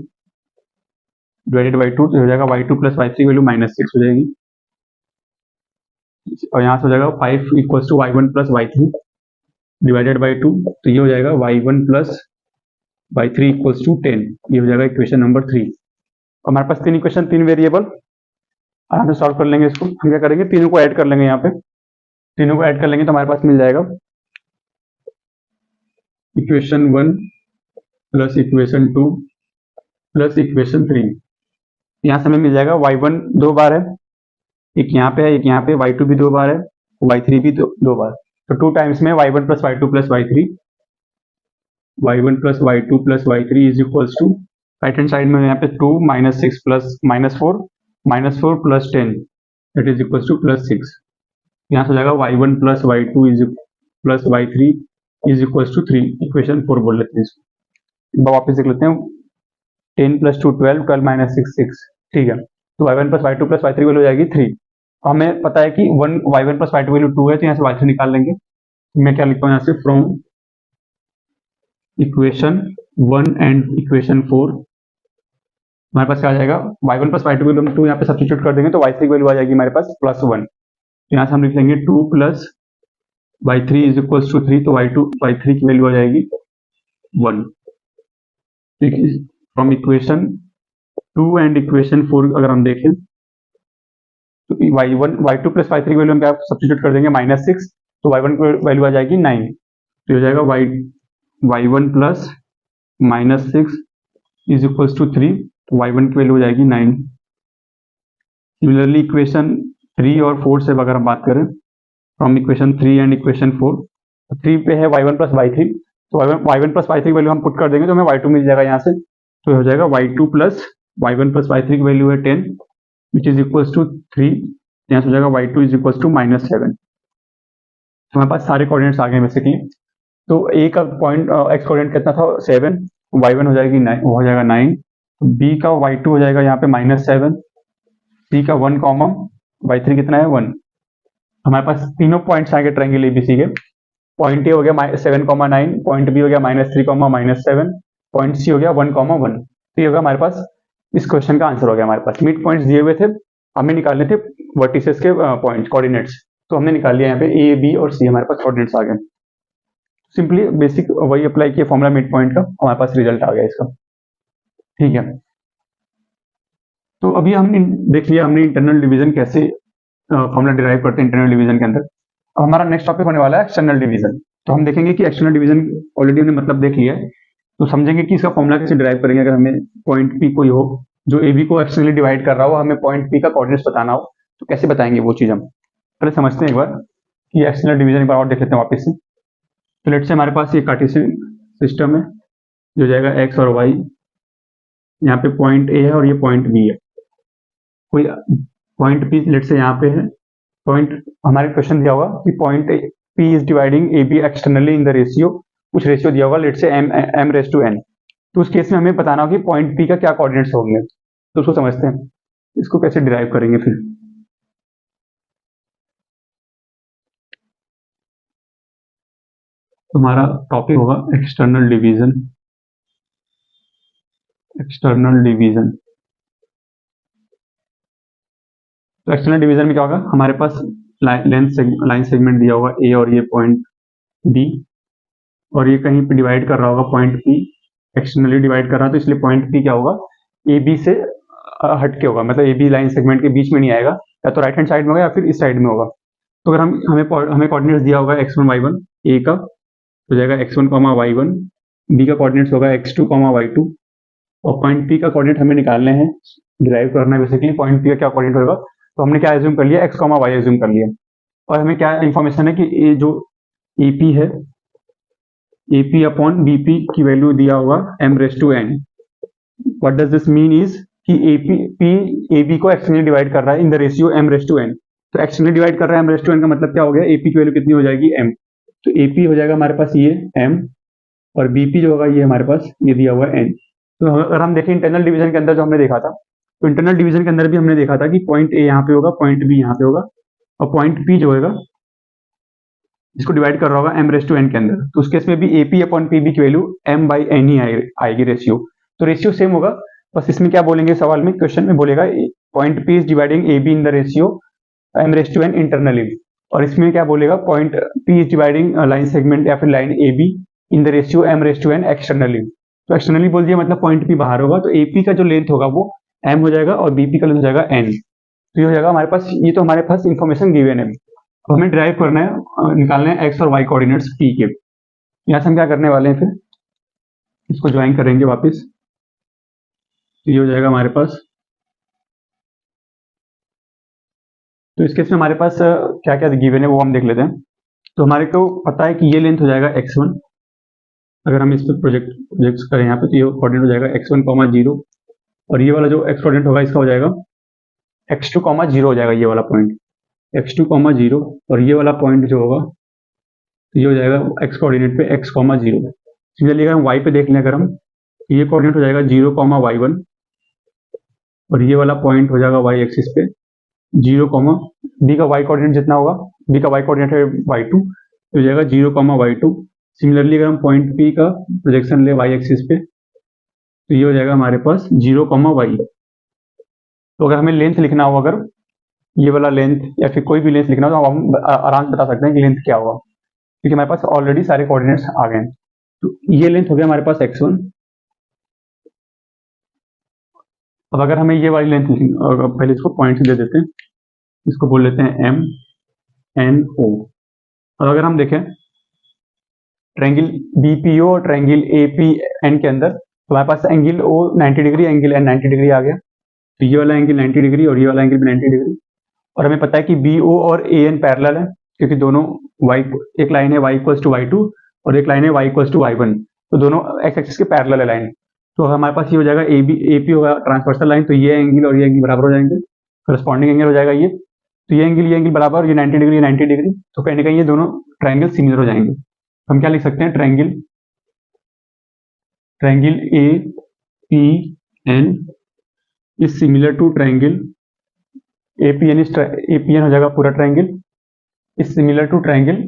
divided by 2, तो हो जाएगा y2 प्लस y3 वैल्यू -6 हो जाएगी, और यहाँ से हो जाएगा 5 equals to y1 plus y3 divided by 2, तो ये हो जाएगा y1 plus y3 equals to 10। ये हो जाएगा इक्वेशन नंबर 3। हमारे पास 3 इक्वेशन 3 वेरिएबल, आराम से सॉल्व कर लेंगे इसको। हम क्या करेंगे, तीनों को ऐड कर लेंगे, यहाँ पे तीनों को ऐड कर लेंगे तो हमारे पास मिल जाएगा equation 1 plus equation 2 plus equation 3। यहाँ से हमें मिल जाएगा y1 2 बार है, एक यहाँ पे है, एक यहाँ पे, y2 भी 2 बार है, y3 भी 2 बार, तो 2 टाइम्स में y1 plus y2 plus y3, y1 plus y2 plus y3 is equals to, right hand side में यहाँ पे 2 -6 plus -4 plus 10 that is equals to +6। यहाँ से हो जाएगा y1 plus y2 plus y3 is equals to 3, equation 4 बोल लेते हैं इसको। एक बार वापस देख लेते हैं, 10 प्लस 2 12, 12 माइनस 6 6, ठीक है। तो y1 plus y2 plus y3 value हो जाएगी 3। हमें पता है कि y1 प्लस y2 वैल्यू 2 है, तो यहाँ से y3 निकाल लेंगे। मैं क्या लिखता हूँ यहाँ से, फ्रॉम इक्वेशन 1 एंड इक्वेशन 4 हमारे पास क्या आ जाएगा, y1 प्लस y2 वैल्यू हम 2 यहाँ पे सब्स्टिट्यूट कर देंगे तो y3 वैल्यू आ जाएगी हमारे पास +1। तो यहाँ से हम लिख लेंगे 2 plus y3 is equals to 3, तो y3 की वैल्यू आ जाएगी 1। फ्रॉम इक्वेशन 2 एंड इक्वेशन 4 अगर हम देखें तो y2 प्लस y3 की वैल्यू हम क्या सब्स्टिट्यूट कर देंगे -6, तो y1 की वैल्यू आ जाएगी 9, तो हो जाएगा y1 plus -6 is equals to 3, तो y1 की वैल्यू हो जाएगी 9। सिमिलरली इक्वेशन 3 और 4 से अगर हम बात करें, फ्रॉम इक्वेशन 3 एंड इक्वेशन 4, 3 पे है y1 प्लस y3, तो y1 प्लस y3 की वैल्यू हम पुट कर देंगे तो हमें y2 मिल जाएगा यहाँ से, तो हो जाएगा y1 प्लस y3 की वैल्यू है 10 विच इज इक्वल्स टू 3, यहाँ से हो जाएगा y2 इज इक्वल्स टू -7। हमारे पास सारे कोऑर्डिनेट्स आ गए बेसिकली। तो a का पॉइंट x कोऑर्डिनेट कितना था 7, y1 हो जाएगी 9, वो हो जाएगा 9, b का y2 हो जाएगा यहाँ पे -7, c का 1, y3 कितना है 1। हमारे पास तीनों पॉइंट्स आएंगे ट्रायंगल ABC के, पॉइंट ए हो गया 7,9, पॉइंट बी हो गया -3, -7, पॉइंट सी हो गया 1, 1। तो ये होगा हमारे पास, इस क्वेश्चन का आंसर हो गया हमारे पास। मिड पॉइंट्स दिए हुए थे, हमें निकालने थे वर्टिसेस के पॉइंट कोऑर्डिनेट्स, तो हमने निकाल लिया यहाँ पे ए बी और सी, हमारे पास कोऑर्डिनेट्स आ गए। सिंपली बेसिक वही अप्लाई किया फॉर्मूला मिड पॉइंट का, हमारे पास रिजल्ट आ गया इसका, ठीक है। तो अभी हमने देख लिया हमने इंटरनल डिवीजन कैसे फॉर्मूला डिराइव करते हैं इंटरनल डिवीजन के अंदर। अब हमारा नेक्स्ट टॉपिक होने वाला है एक्सटर्नल डिवीजन। तो हम देखेंगे कि एक्सटर्नल डिवीजन ऑलरेडी हमने मतलब देख लिया है, तो समझेंगे कि इसका फॉर्मूला कैसे डिराइव करेंगे। अगर हमें पॉइंट पी कोई हो जो ए बी को एक्सटर्नली डिवाइड कर रहा हो, हमें पॉइंट पी का कोऑर्डिनेट्स बताना हो, तो कैसे बताएंगे वो चीज हम पहले समझते हैं एक बार कि एक्सटर्नल डिवीजन एक बार और देख लेते हैं वापस से। तो लेट से हमारे पास ये कार्टेशियन सिस्टम है, जो जाएगा एक्स और वाई, यहाँ पे पॉइंट ए है और ये पॉइंट बी है। कोई पॉइंट पी लेट से यहाँ पे है, पॉइंट हमारे क्वेश्चन दिया हुआ कि point P is dividing A B externally in the ratio कुछ रेशियो दिया होगा, लेट से m रेस टू n, तो उस केस में हमें बताना होगा कि पॉइंट P का क्या कोऑर्डिनेट्स होंगे। तो उसको समझते हैं, इसको कैसे डिराइव करेंगे फिर। हमारा टॉपिक होगा एक्सटर्नल डिवीजन। एक्सटर्नल डिवीजन, तो एक्सटर्नल डिवीजन में क्या होगा, हमारे पास लाइन सेगमेंट दिया होगा ए और ये पॉइंट बी, और ये कहीं पे डिवाइड कर रहा होगा पॉइंट पी, एक्सटर्नली डिवाइड कर रहा है, तो इसलिए पॉइंट पी क्या होगा, ए बी से हट के होगा, मतलब ए बी लाइन सेगमेंट के बीच में नहीं आएगा, या तो राइट हैंड साइड में होगा या फिर इस साइड में होगा। तो अगर हमें कोऑर्डिनेट्स दिया होगा x1 y1, ए का हो जाएगा x1 y1, बी का कोऑर्डिनेट्स होगा x2 y2, और पॉइंट पी का कोऑर्डिनेट हमें निकालने हैं, डिराइव करना है बेसिकली पॉइंट पी का क्या कोऑर्डिनेट होगा। तो हमने क्या एज्यूम कर लिया, x y एज्यूम कर लिया, और हमें क्या इन्फॉर्मेशन है कि ये जो AP है, AP अपॉन BP की वैल्यू दिया होगा m race to n। What does this mean is कि AB को एक्सटर्नली डिवाइड कर रहा है in the ratio m race to n। तो एक्सटर्नली डिवाइड कर रहा है m रेस टू n का मतलब क्या हो गया, AP की वैल्यू कितनी हो जाएगी, m। तो AP हो जाएगा हमारे पास ये m, और BP जो होगा ये हमारे पास ये दिया हुआ n। तो अगर हम देखें इंटरनल डिवीजन के अंदर जो हमने देखा था, तो इंटरनल डिवीजन के अंदर भी हमने देखा था कि पॉइंट A यहाँ पे होगा, पॉइंट B यहाँ पे होगा, और पॉइंट P जो होगा जिसको डिवाइड कर रहा होगा m रेस टू n के अंदर, तो उस केस में भी AP अपॉन PB की वैल्यू m बाई n ही आएगी रेशियो। तो रेशियो सेम होगा, बस इसमें क्या बोलेंगे सवाल में, क्वेश्चन में बोलेगा point P is dividing AB in the ratio m race to n internally, और इसमें क्या बोलेगा, point P is dividing line segment या फिर line AB in the ratio m race to n externally. तो एक्सटर्नली बोल दिया मतलब पॉइंट P बाहर होगा, तो AP का जो लेंथ होगा वो m हो जाएगा और BP का लेंथ हो जाएगा n। तो ये हो जाएगा हमारे पास, ये तो हमारे पास इंफॉर्मेशन गिवन है। तो हमें ड्राइव करना है, निकालने हैं x और y कोऑर्डिनेट्स P के। यहाँ से हम क्या करने वाले हैं, फिर इसको ज्वाइन करेंगे वापस, तो ये हो जाएगा हमारे पास। तो इस केस में हमारे पास क्या क्या गिवन है वो हम देख लेते हैं। तो हमारे को पता है कि ये लेंथ हो जाएगा x1, अगर हम इस पर प्रोजेक्ट करें यहाँ पे, तो ये कोऑर्डिनेट हो जाएगा x1, 0, और ये वाला जो x कोऑर्डिनेट होगा इसका हो जाएगा x2, 0 हो जाएगा ये वाला पॉइंट x2, 0, और ये वाला पॉइंट जो होगा तो ये हो जाएगा x कोऑर्डिनेट पे x, 0। सिमिलरली अगर हम y पे देख लें, अगर हम, ये कोऑर्डिनेट हो जाएगा 0, y1, और ये वाला पॉइंट हो जाएगा y एक्सिस पे 0, b का y कोऑर्डिनेट जितना होगा, b का y कोऑर्डिनेट है y2, तो हो जाएगा 0, y2। सिमिलरली अगर हम पॉइंट p का प्रोजेक्शन ले y एक्सिस पे, तो ये हो जाएगा हमारे पास 0, y। तो अगर हमें लेंथ लिखना हो, अगर ये वाला लेंथ या फिर कोई भी लेंथ लिखना हो, तो हम आराम से बता सकते हैं कि लेंथ क्या होगा, क्योंकि हमारे पास ऑलरेडी सारे कोऑर्डिनेट्स आ गए हैं। तो ये लेंथ हो गया हमारे पास x1। अब अगर हमें ये वाली लेंथ पहले इसको पॉइंट दे देते हैं, इसको बोल लेते हैं m n o। और अगर हम देखें ट्रायंगल BPO और ट्रायंगल APN के अंदर, तो हमारे पास angle O 90 degree, angle N 90 degree आ गया। तो ये वाला एंगल 90 डिग्री और ये वाला एंगल भी 90 डिग्री, और हमें पता है कि BO और AN पैरेलल है, क्योंकि दोनों एक लाइन है y इक्वल्स टू y2 और एक लाइन है y इक्वल्स टू y1, तो दोनों x एक्सिस के पैरेलल है लाइन। तो हमारे पास ये हो जाएगा AP होगा ट्रांसवर्सल लाइन, तो ये एंगल और ये एंगल बराबर हो जाएंगे, करस्पॉन्डिंग एंगल हो जाएगा ये। तो ये एंगल बराबर, ये 90 डिग्री, ये 90 डिग्री, तो कहीं ना कहीं ये दोनों ट्रायंगल सिमिलर हो जाएंगे। हम क्या लिख सकते हैं, triangle APN is similar to triangle APN हो जाएगा पूरा triangle, is similar to triangle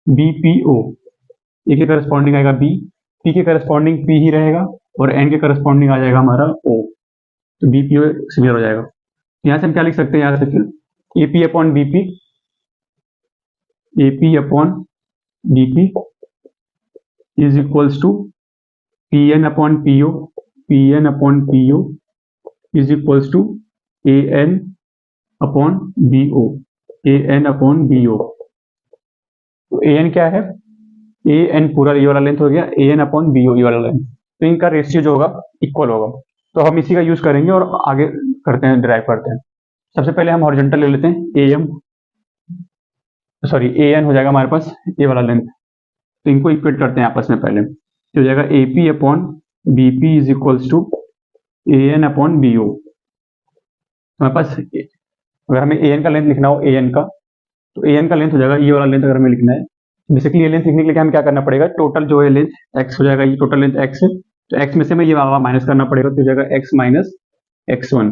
BPO। A के करस्पॉन्डिंग आएगा B, P के करस्पॉन्डिंग P ही रहेगा, और N के करस्पॉन्डिंग आ जाएगा हमारा O, तो BPO सिमिलर हो जाएगा। यहाँ से हम क्या लिख सकते हैं, यहाँ से फिर AP upon BP, AP upon BP is equals to PN upon PO, PN upon PO is equals to AN upon BO, AN upon BO। तो AN क्या है, AN पूरा ये वाला लेंथ हो गया, AN अपॉन BO ये वाला लेंथ, तो इनका रेशियो जो होगा इक्वल होगा। तो हम इसी का यूज करेंगे और आगे करते हैं, डिराइव करते हैं। सबसे पहले हम हॉरिजॉन्टल ले लेते हैं, AN हो जाएगा हमारे पास ये वाला लेंथ, तो इनको इक्वेट करते हैं आपस में पहले। तो हो जाएगा AP upon BP is equals to AN upon BO। हमारे पास अगर हमें AN का लेंथ लिखना हो, AN का, तो AN का लेंथ हो जाएगा ये वाला लेंथ, अगर हमें लिखना है बेसिकली ये लेंथ लिखने के लिए हमें क्या करना पड़ेगा, टोटल जो है लेंथ x हो जाएगा, ये टोटल लेंथ x है, तो x में से हमें ये वाला माइनस करना पड़ेगा, तो हो जाएगा x माइनस x1।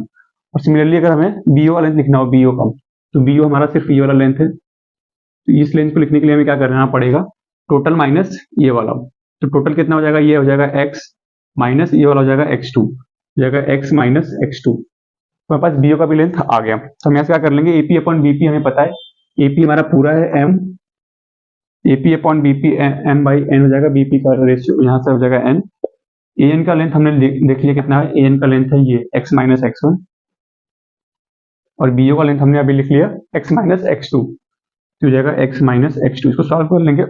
और सिमिलरली अगर हमें BO वाला लेंथ लिखना हो, BO का, तो BO हमारा सिर्फ ये वाला लेंथ है, तो इस लेंथ को लिखने के लिए हमें क्या करना पड़ेगा, टोटल माइनस ये वाला। तो टोटल कितना हो जाएगा, ये हो जाएगा x माइनस ये वाला हो जाएगा x2, हो जाएगा x माइनस x2। तो हमारे पास BO का भी लेंथ आ गया। तो हम यहाँ से क्या कर लेंगे, AP अपॉन BP हमें पता है, AP हमारा पूरा है m, AP upon BP m by n हो जाएगा, BP का रेशियो यहाँ से हो जाएगा n। AN का लेंथ हमने देख लिया कितना है, AN का लेंथ है ये x माइनस x1, और BO का लेंथ हमने अभी लिख लिया x माइनस x2, तो हो जाएगा x माइनस x2। इसको सॉल्व कर लेंगे,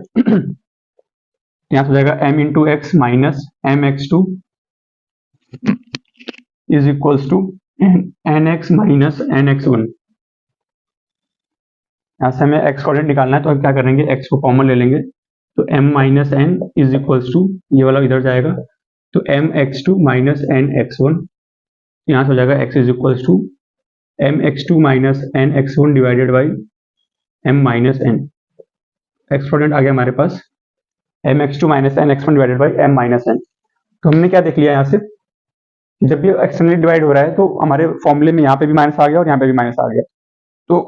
यहाँ से हो जाएगा m into x minus m x2 is equals to N x minus N x1। यहाँ से हमें x कोऑर्डिनेट निकालना है, तो हम क्या करेंगे, x को कॉमन ले लेंगे, तो m minus n is equals to ये वाला इधर जाएगा, तो m x2 minus N x1, यहाँ से हो जाएगा x is equals to m x2 minus N x1 divided by m minus N. x coordinate आ गया हमारे पास m x2 minus N x1 divided by m minus N. तो हमने क्या देख लिया यहाँ से, जब ये एक्सटर्नली डिवाइड हो रहा है तो हमारे फॉर्मूले में यहाँ पे भी माइनस आ गया और यहाँ पे भी माइनस आ गया। तो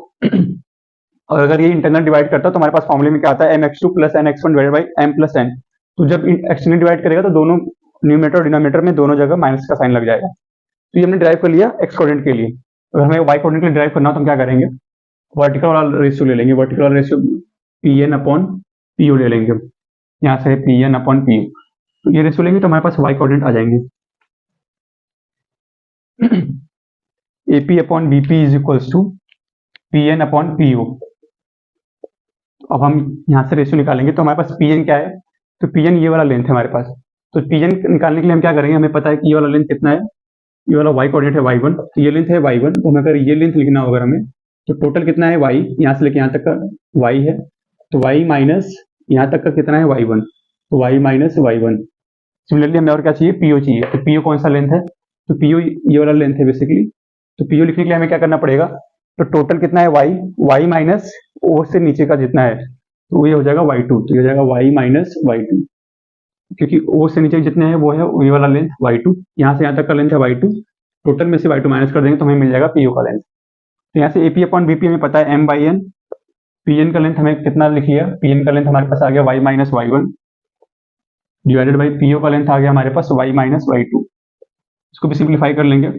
और अगर ये इंटरनल डिवाइड करता है तो हमारे पास फॉर्मूले में क्या आता है, m x two plus N x one divide by M plus N. तो जब एक्सटर्नली डिवाइड करेगा तो दोनों न्यूमरेटर और डिनोमिनेटर में दोनों जगह माइनस का साइन लग जाएगा। तो ये हमने ड्राइव कर लिया एक्स कोऑर्डिनेट के लिए। अगर हमें वाई कोऑर्डिनेट के लिए ड्राइव करना हो तो हम क्या करेंगे, वर्टिकल वाला रेशियो ले लेंगे, वर्टिकल वाला ratio P N upon P U ले लेंगे, यहाँ से P N upon P U. तो ये रेशियो लेंगे तो हमारे पास वाई कोऑर्डिनेट आ जाएंगे, AP upon BP is equals to PN upon PU। अब हम यहाँ से रेशियो निकालेंगे तो हमारे पास PN क्या है, तो PN ये वाला लेंथ है हमारे पास। तो PN निकालने के लिए हम क्या करेंगे, हमें पता है कि ये वाला लेंथ कितना है, ये वाला y कोऑर्डिनेट है y1, तो ये लेंथ है y1। तो हमें अगर ये लेंथ लिखना होगा हमें, तो टोटल कितना है y, यहाँ से लेके यहाँ तक का y है, तो y माइनस यहाँ तक का कितना है y1, तो y माइनस y1। सिमिलरली हमें और क्या चाहिए, PO चाहिए। तो PO कौन सा लेंथ है, तो PO ये वाला लेंथ है बेसिकली। तो PO लिखने के लिए हमें क्या करना पड़ेगा, तो टोटल कितना है y माइनस ओ से नीचे का जितना है, तो ये हो जाएगा y2, तो ये हो जाएगा y माइनस y2, क्योंकि ओ से नीचे जितने हैं वो है ये वाला लेंथ y2, यहाँ से यहाँ तक का लेंथ है y2, टोटल में से y2 माइनस कर देंगे तो हमें मिल जाएगा PO का लेंथ। तो यहाँ से AP अपॉन BP हमें पता है m बाई एन, PN का लेंथ हमें कितना लिख लिया, PN का लेंथ हमारे पास आ गया y minus y1 divided by PO का लेंथ आ गया हमारे पास y माइनस y2। इसको भी सिंप्लीफाई कर लेंगे,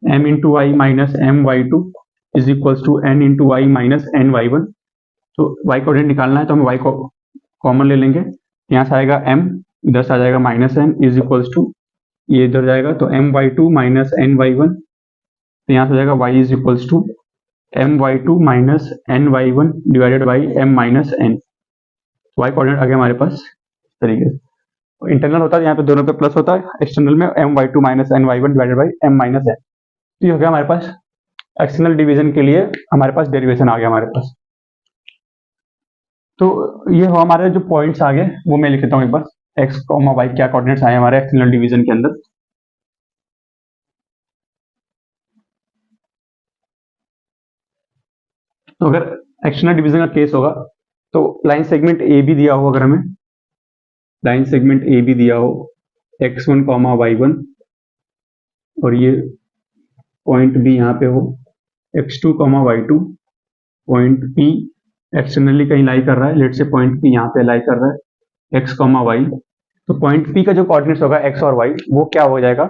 m into y minus M Y two is equals to n into y minus N Y one. तो y कोऑर्डिनेट निकालना है तो हम y को कॉमन ले लेंगे, यहाँ से आएगा m, इधर से आ जाएगा minus n is equals to ये इधर जाएगा, तो m Y two minus N Y one, तो यहाँ से जाएगा y is equals to m Y two minus N Y one divided by m minus N. y coordinate आ गया हमारे पास इस तरीके से। इंटरनल होता है यहाँ पे दोनों पे प्लस होता है, एक्सटर्नल में m Y two minus N Y one divided by m minus N. तो ये हो गया हमारे पास एक्सटर्नल डिवीजन के लिए हमारे पास डेरिवेशन आ गया हमारे पास। तो ये हो हमारे जो पॉइंट्स आ गए वो मैं लिख देता हूँ एक बार, x कॉमा y क्या कोऑर्डिनेट्स आए हमारे एक्सटर्नल डिवीजन के अंदर। तो अगर एक्सटर्नल डिवीजन का केस होगा तो लाइन सेगमेंट ए बी दिया हो, अगर हमें लाइन सेगमेंट ए बी दिया हो x1 कॉमा y1 और ये पॉइंट बी यहाँ पे हो x2 comma y2, point P externally कहीं लाई कर रहा है, लेट से पॉइंट P यहाँ पे लाई कर रहा है x कॉमा y। तो पॉइंट P का जो कोऑर्डिनेट्स होगा x और y वो क्या हो जाएगा,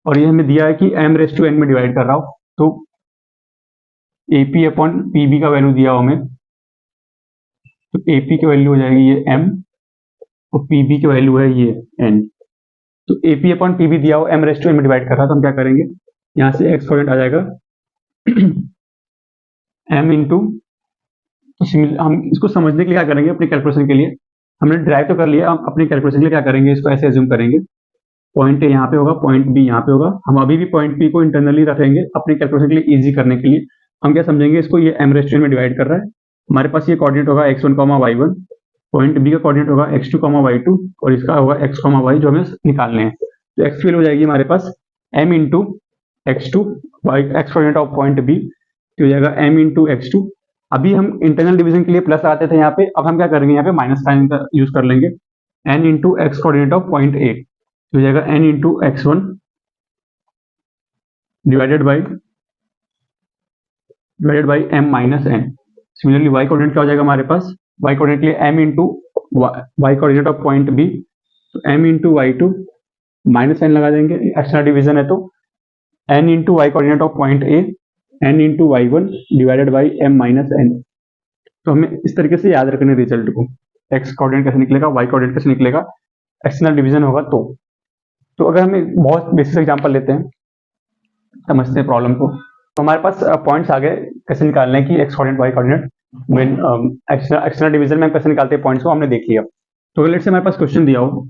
और ये हमें दिया है कि m रेस टू n में डिवाइड कर रहा हो, तो AP अपॉन PB का वैल्यू दिया हो हमें, तो AP की वैल्यू हो जाएगी ये m और PB की वैल्यू है ये n। तो AP अपॉन PB दिया हो m रेस टू n में डिवाइड कर रहा है, तो हम क्या करेंगे, यहाँ से x कोऑर्डिनेट आ जाएगा m इंटू, तो हम इसको समझने के लिए क्या करेंगे, अपने कैलकुलेशन के लिए हमने ड्राइव तो कर लिया, हम अपने कैलकुलेशन के लिए क्या करेंगे, इसको ऐसे एज्यूम करेंगे, पॉइंट ए यहाँ पे होगा, पॉइंट बी यहाँ पे होगा, हम अभी भी पॉइंट पी को इंटरनली रखेंगे अपने कैलकुलेशन के लिए इजी करने के लिए। हम क्या समझेंगे इसको, ये m रेस टू n में डिवाइड कर रहा है, हमारे पास ये कोऑर्डिनेट होगा x1 comma y1, point B का कोऑर्डिनेट होगा x2 कॉमा y2 और इसका होगा x कॉमा y जो हमें निकालने हैं। तो x की वैल्यू हो जाएगी हमारे पास m into x2 y, x coordinate of point B हो जाएगा m इंटू x2 अभी हम इंटरनल डिवीजन के लिए प्लस आते थे यहाँ पे, अब हम क्या करेंगे यहाँ पे माइनस साइन का यूज कर लेंगे। n into x coordinate of point ए तो हो जाएगा n into x1 divided by m minus n। Similarly y coordinate क्या हो जाएगा हमारे पास, y कोऑर्डिनेट के लिए m into y coordinate of point b तो m into y2 minus n लगा देंगे, एक्सटर्नल डिवीजन है तो n into y coordinate of point a n into y1 divided by m minus n। तो हमें इस तरीके से याद रखने रिजल्ट को, x कोऑर्डिनेट कैसे निकलेगा, y कोऑर्डिनेट कैसे निकलेगा, एक्सटर्नल डिवीजन होगा तो अगर हमें बहुत बेसिक एग्जांपल लेते हैं, समझते हैं प्रॉब्लम को, तो हमारे पास पॉइंट्स आ गए कैसे निकालने हैं कि x coordinate y coordinate external division में हम कैसे निकालते हैं पॉइंट्स को हमने देख लिया। तो लेट्स से हमारे पास क्वेश्चन दिया हो,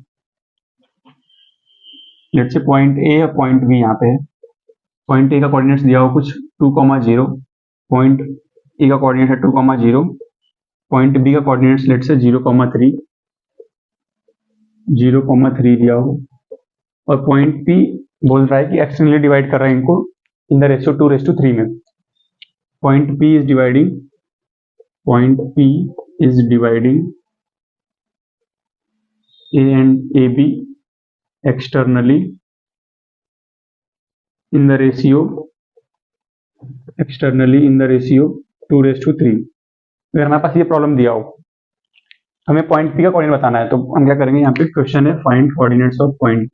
लेट्स से पॉइंट ए और पॉइंट बी यहाँ पे है, पॉइंट ए का कोऑर्डिनेट्स दिया हो कुछ 2,0, पॉइंट ए का कोऑर्डिनेट है 2,0, पॉइंट बी का कोऑर्डिनेट्स लेट्स से 0,3 दिया हो, और पॉइंट पी बोल रहा है कि एक्सटर्नली डिवाइड कर रहा है इनको इन द रेशियो 2:3 में। Point P is dividing A and A B externally in the ratio 2:3। अगर हमारे पास ये प्रॉब्लम दिया हो, हमें पॉइंट पी का कोऑर्डिनेट बताना है, तो हम क्या करेंगे, यहाँ पे क्वेश्चन है find coordinates of point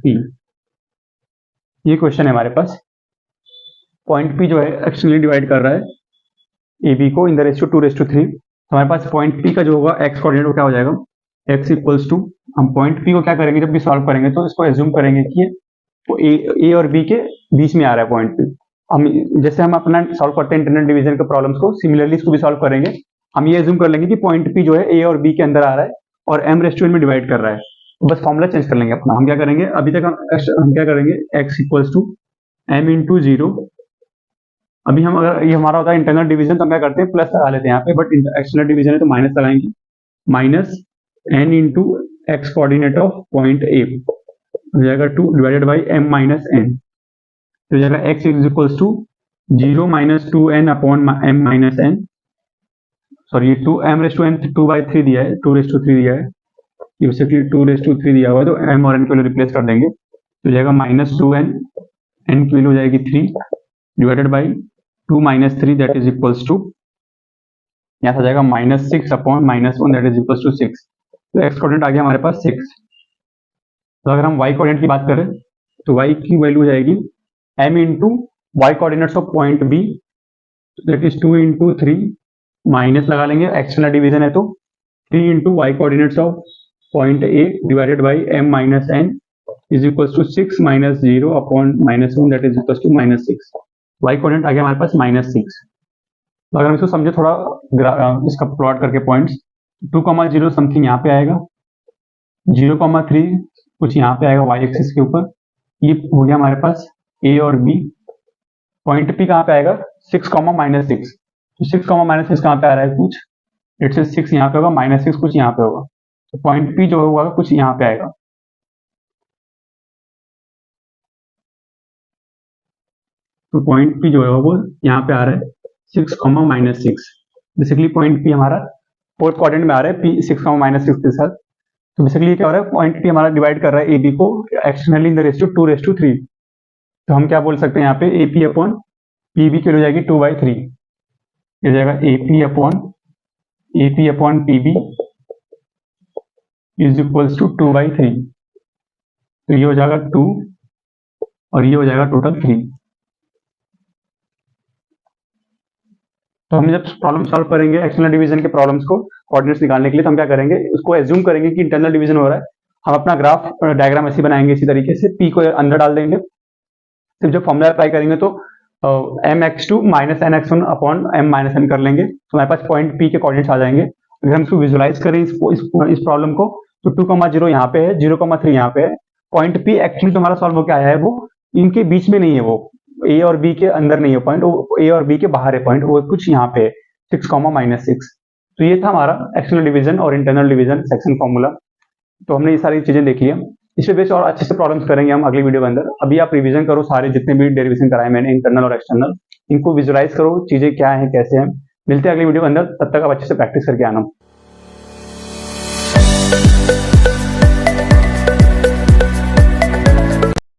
P. ये क्वेश्चन है हमारे पास। पॉइंट पी जो है एक्सटर्नली डिवाइड कर रहा है ए बी को इन द रेशियो 2:3। हमारे पास पॉइंट पी का जो होगा एक्स कोऑर्डिनेट वो क्या हो जाएगा, x इक्वल्स टू, हम पॉइंट पी को क्या करेंगे जब भी सॉल्व करेंगे तो इसको एज्यूम करेंगे कि ए और बी के बीच में आ रहा है पॉइंट पी। हम जैसे हम अपना सॉल्व करते हैं इंटरनल डिवीजन के प्रॉब्लम्स को, सिमिलरली इसको भी सॉल्व करेंगे। हम ये एज्यूम कर लेंगे कि पॉइंट पी जो है ए और बी के अंदर आ रहा है और m/n में डिवाइड कर रहा है, तो बस फॉर्मूला चेंज कर लेंगे अपना। हम क्या करेंगे, अभी तक हम क्या करेंगे, x equals to m into 0। अभी हम अगर ये हमारा होता है इंटरनल डिवीजन तो हम क्या करते हैं प्लस लगा लेते हैं यहाँ पे, बट एक्सटर्नल डिवीजन है तो माइनस लगाएंगे, minus n into x coordinate of point A हो जाएगा 2 divided by m minus n, तो हो जाएगा x is equals to 0 minus 2n upon m minus n, sorry 2m/n 2/3 दिया है, 2/3 दिया है, ये बेसिकली 2/3 दिया हुआ है, तो m और n की वैल्यू रिप्लेस कर देंगे, तो हो जाएगा माइनस 2n, n की वैल्यू हो जाएगी 3 divided by 2 minus 3 that is equals to, यहाँ से आ जाएगा minus 6 upon minus 1 that is equals to 6। तो एक्स कोऑर्डिनेट आ गया हमारे पास 6। तो अगर हम वाई कोऑर्डिनेट की बात करें तो वाई की वैल्यू हो जाएगी m into Y coordinates of point B that is 2 into 3, minus लगा लेंगे एक्सटर्नल डिवीजन है तो 3 into Y coordinates of point A divided by m minus n is equals to 6 minus 0 upon minus 1 that is equals to minus 6। Y coordinate आ गया हमारे पास minus 6। तो अगर हम इसको समझे थोड़ा इसका प्लॉट करके पॉइंट्स, 2,0 समथिंग यहाँ पे आएगा, 0,3 कुछ यहाँ पे आएगा वाई एक्सिस के ऊपर, ये हो गया हमारे पास ए और बी। पॉइंट पी कहाँ पे आएगा, 6, -6, तो 6, -6 कहाँ पे आ रहा है कुछ, इट्स 6 यहाँ पे होगा, -6 कुछ यहाँ पे होगा, तो पॉइंट पी जो होगा कुछ यहाँ पे आएगा। तो पॉइंट पी जो है वो यहाँ पे आ रहा है 6, -6। बेसिकली पॉइंट पी हमारा फोर्थ क्वाड्रेंट में आ रहा है, पी 6, -6 के साथ। तो बेसिकली क्या हो रहा है, पॉइंट पी हमारा डिवाइड कर रहा है ए बी को एक्सटर्नली इन द रेशियो 2:3। तो हम क्या बोल सकते हैं यहाँ पे, A P upon P B की हो जाएगी 2/3, ये हो जाएगा A P upon P B is equals to 2/3। तो ये हो जाएगा 2 और ये हो जाएगा टोटल 3। तो हम जब प्रॉब्लम सॉल्व करेंगे एक्सटर्नल डिवीजन के प्रॉब्लम्स को कोऑर्डिनेट्स निकालने के लिए, तो हम क्या करेंगे, उसको एज्यूम करेंगे कि इंटरनल डिवीजन हो रहा है। हम अपना ग्राफ डायग्राम ऐसे बनाएंगे, इसी तरीके से पी को अंदर डाल देंगे, फिर जब फॉर्मूला अप्लाई करेंगे तो mx2 minus nx1 upon m minus n कर लेंगे, तो हमारे पास पॉइंट पी के कोऑर्डिनेट्स आ जाएंगे। अगर हम इसको विजुलाइज करें इस प्रॉब्लम को, तो 2,0 यहाँ पे है, 0,3 यहाँ पे है। पॉइंट पी एक्चुअली जो हमारा सॉल्व होकर आया है वो इनके बीच में नहीं है, वो ए और बी के अंदर नहीं है पॉइंट, वो ए और बी के बाहर है पॉइंट, वो कुछ यहाँ पे है 6, -6। तो ये था हमारा एक्सटर्नल डिवीजन और इंटरनल डिवीजन सेक्शन फॉर्मूला। तो हमने ये सारी चीजें देखी है। इस पे बेस और अच्छे से प्रॉब्लम्स करेंगे हम अगली वीडियो के अंदर। अभी आप रिवीजन करो सारे जितने भी डेरिवेशन कराए मैंने, इंटरनल और एक्सटर्नल, इनको विजुअलाइज करो चीजें क्या है कैसे हैं। मिलते हैं अगली वीडियो के अंदर, तब तक आप अच्छे से प्रैक्टिस करके आना।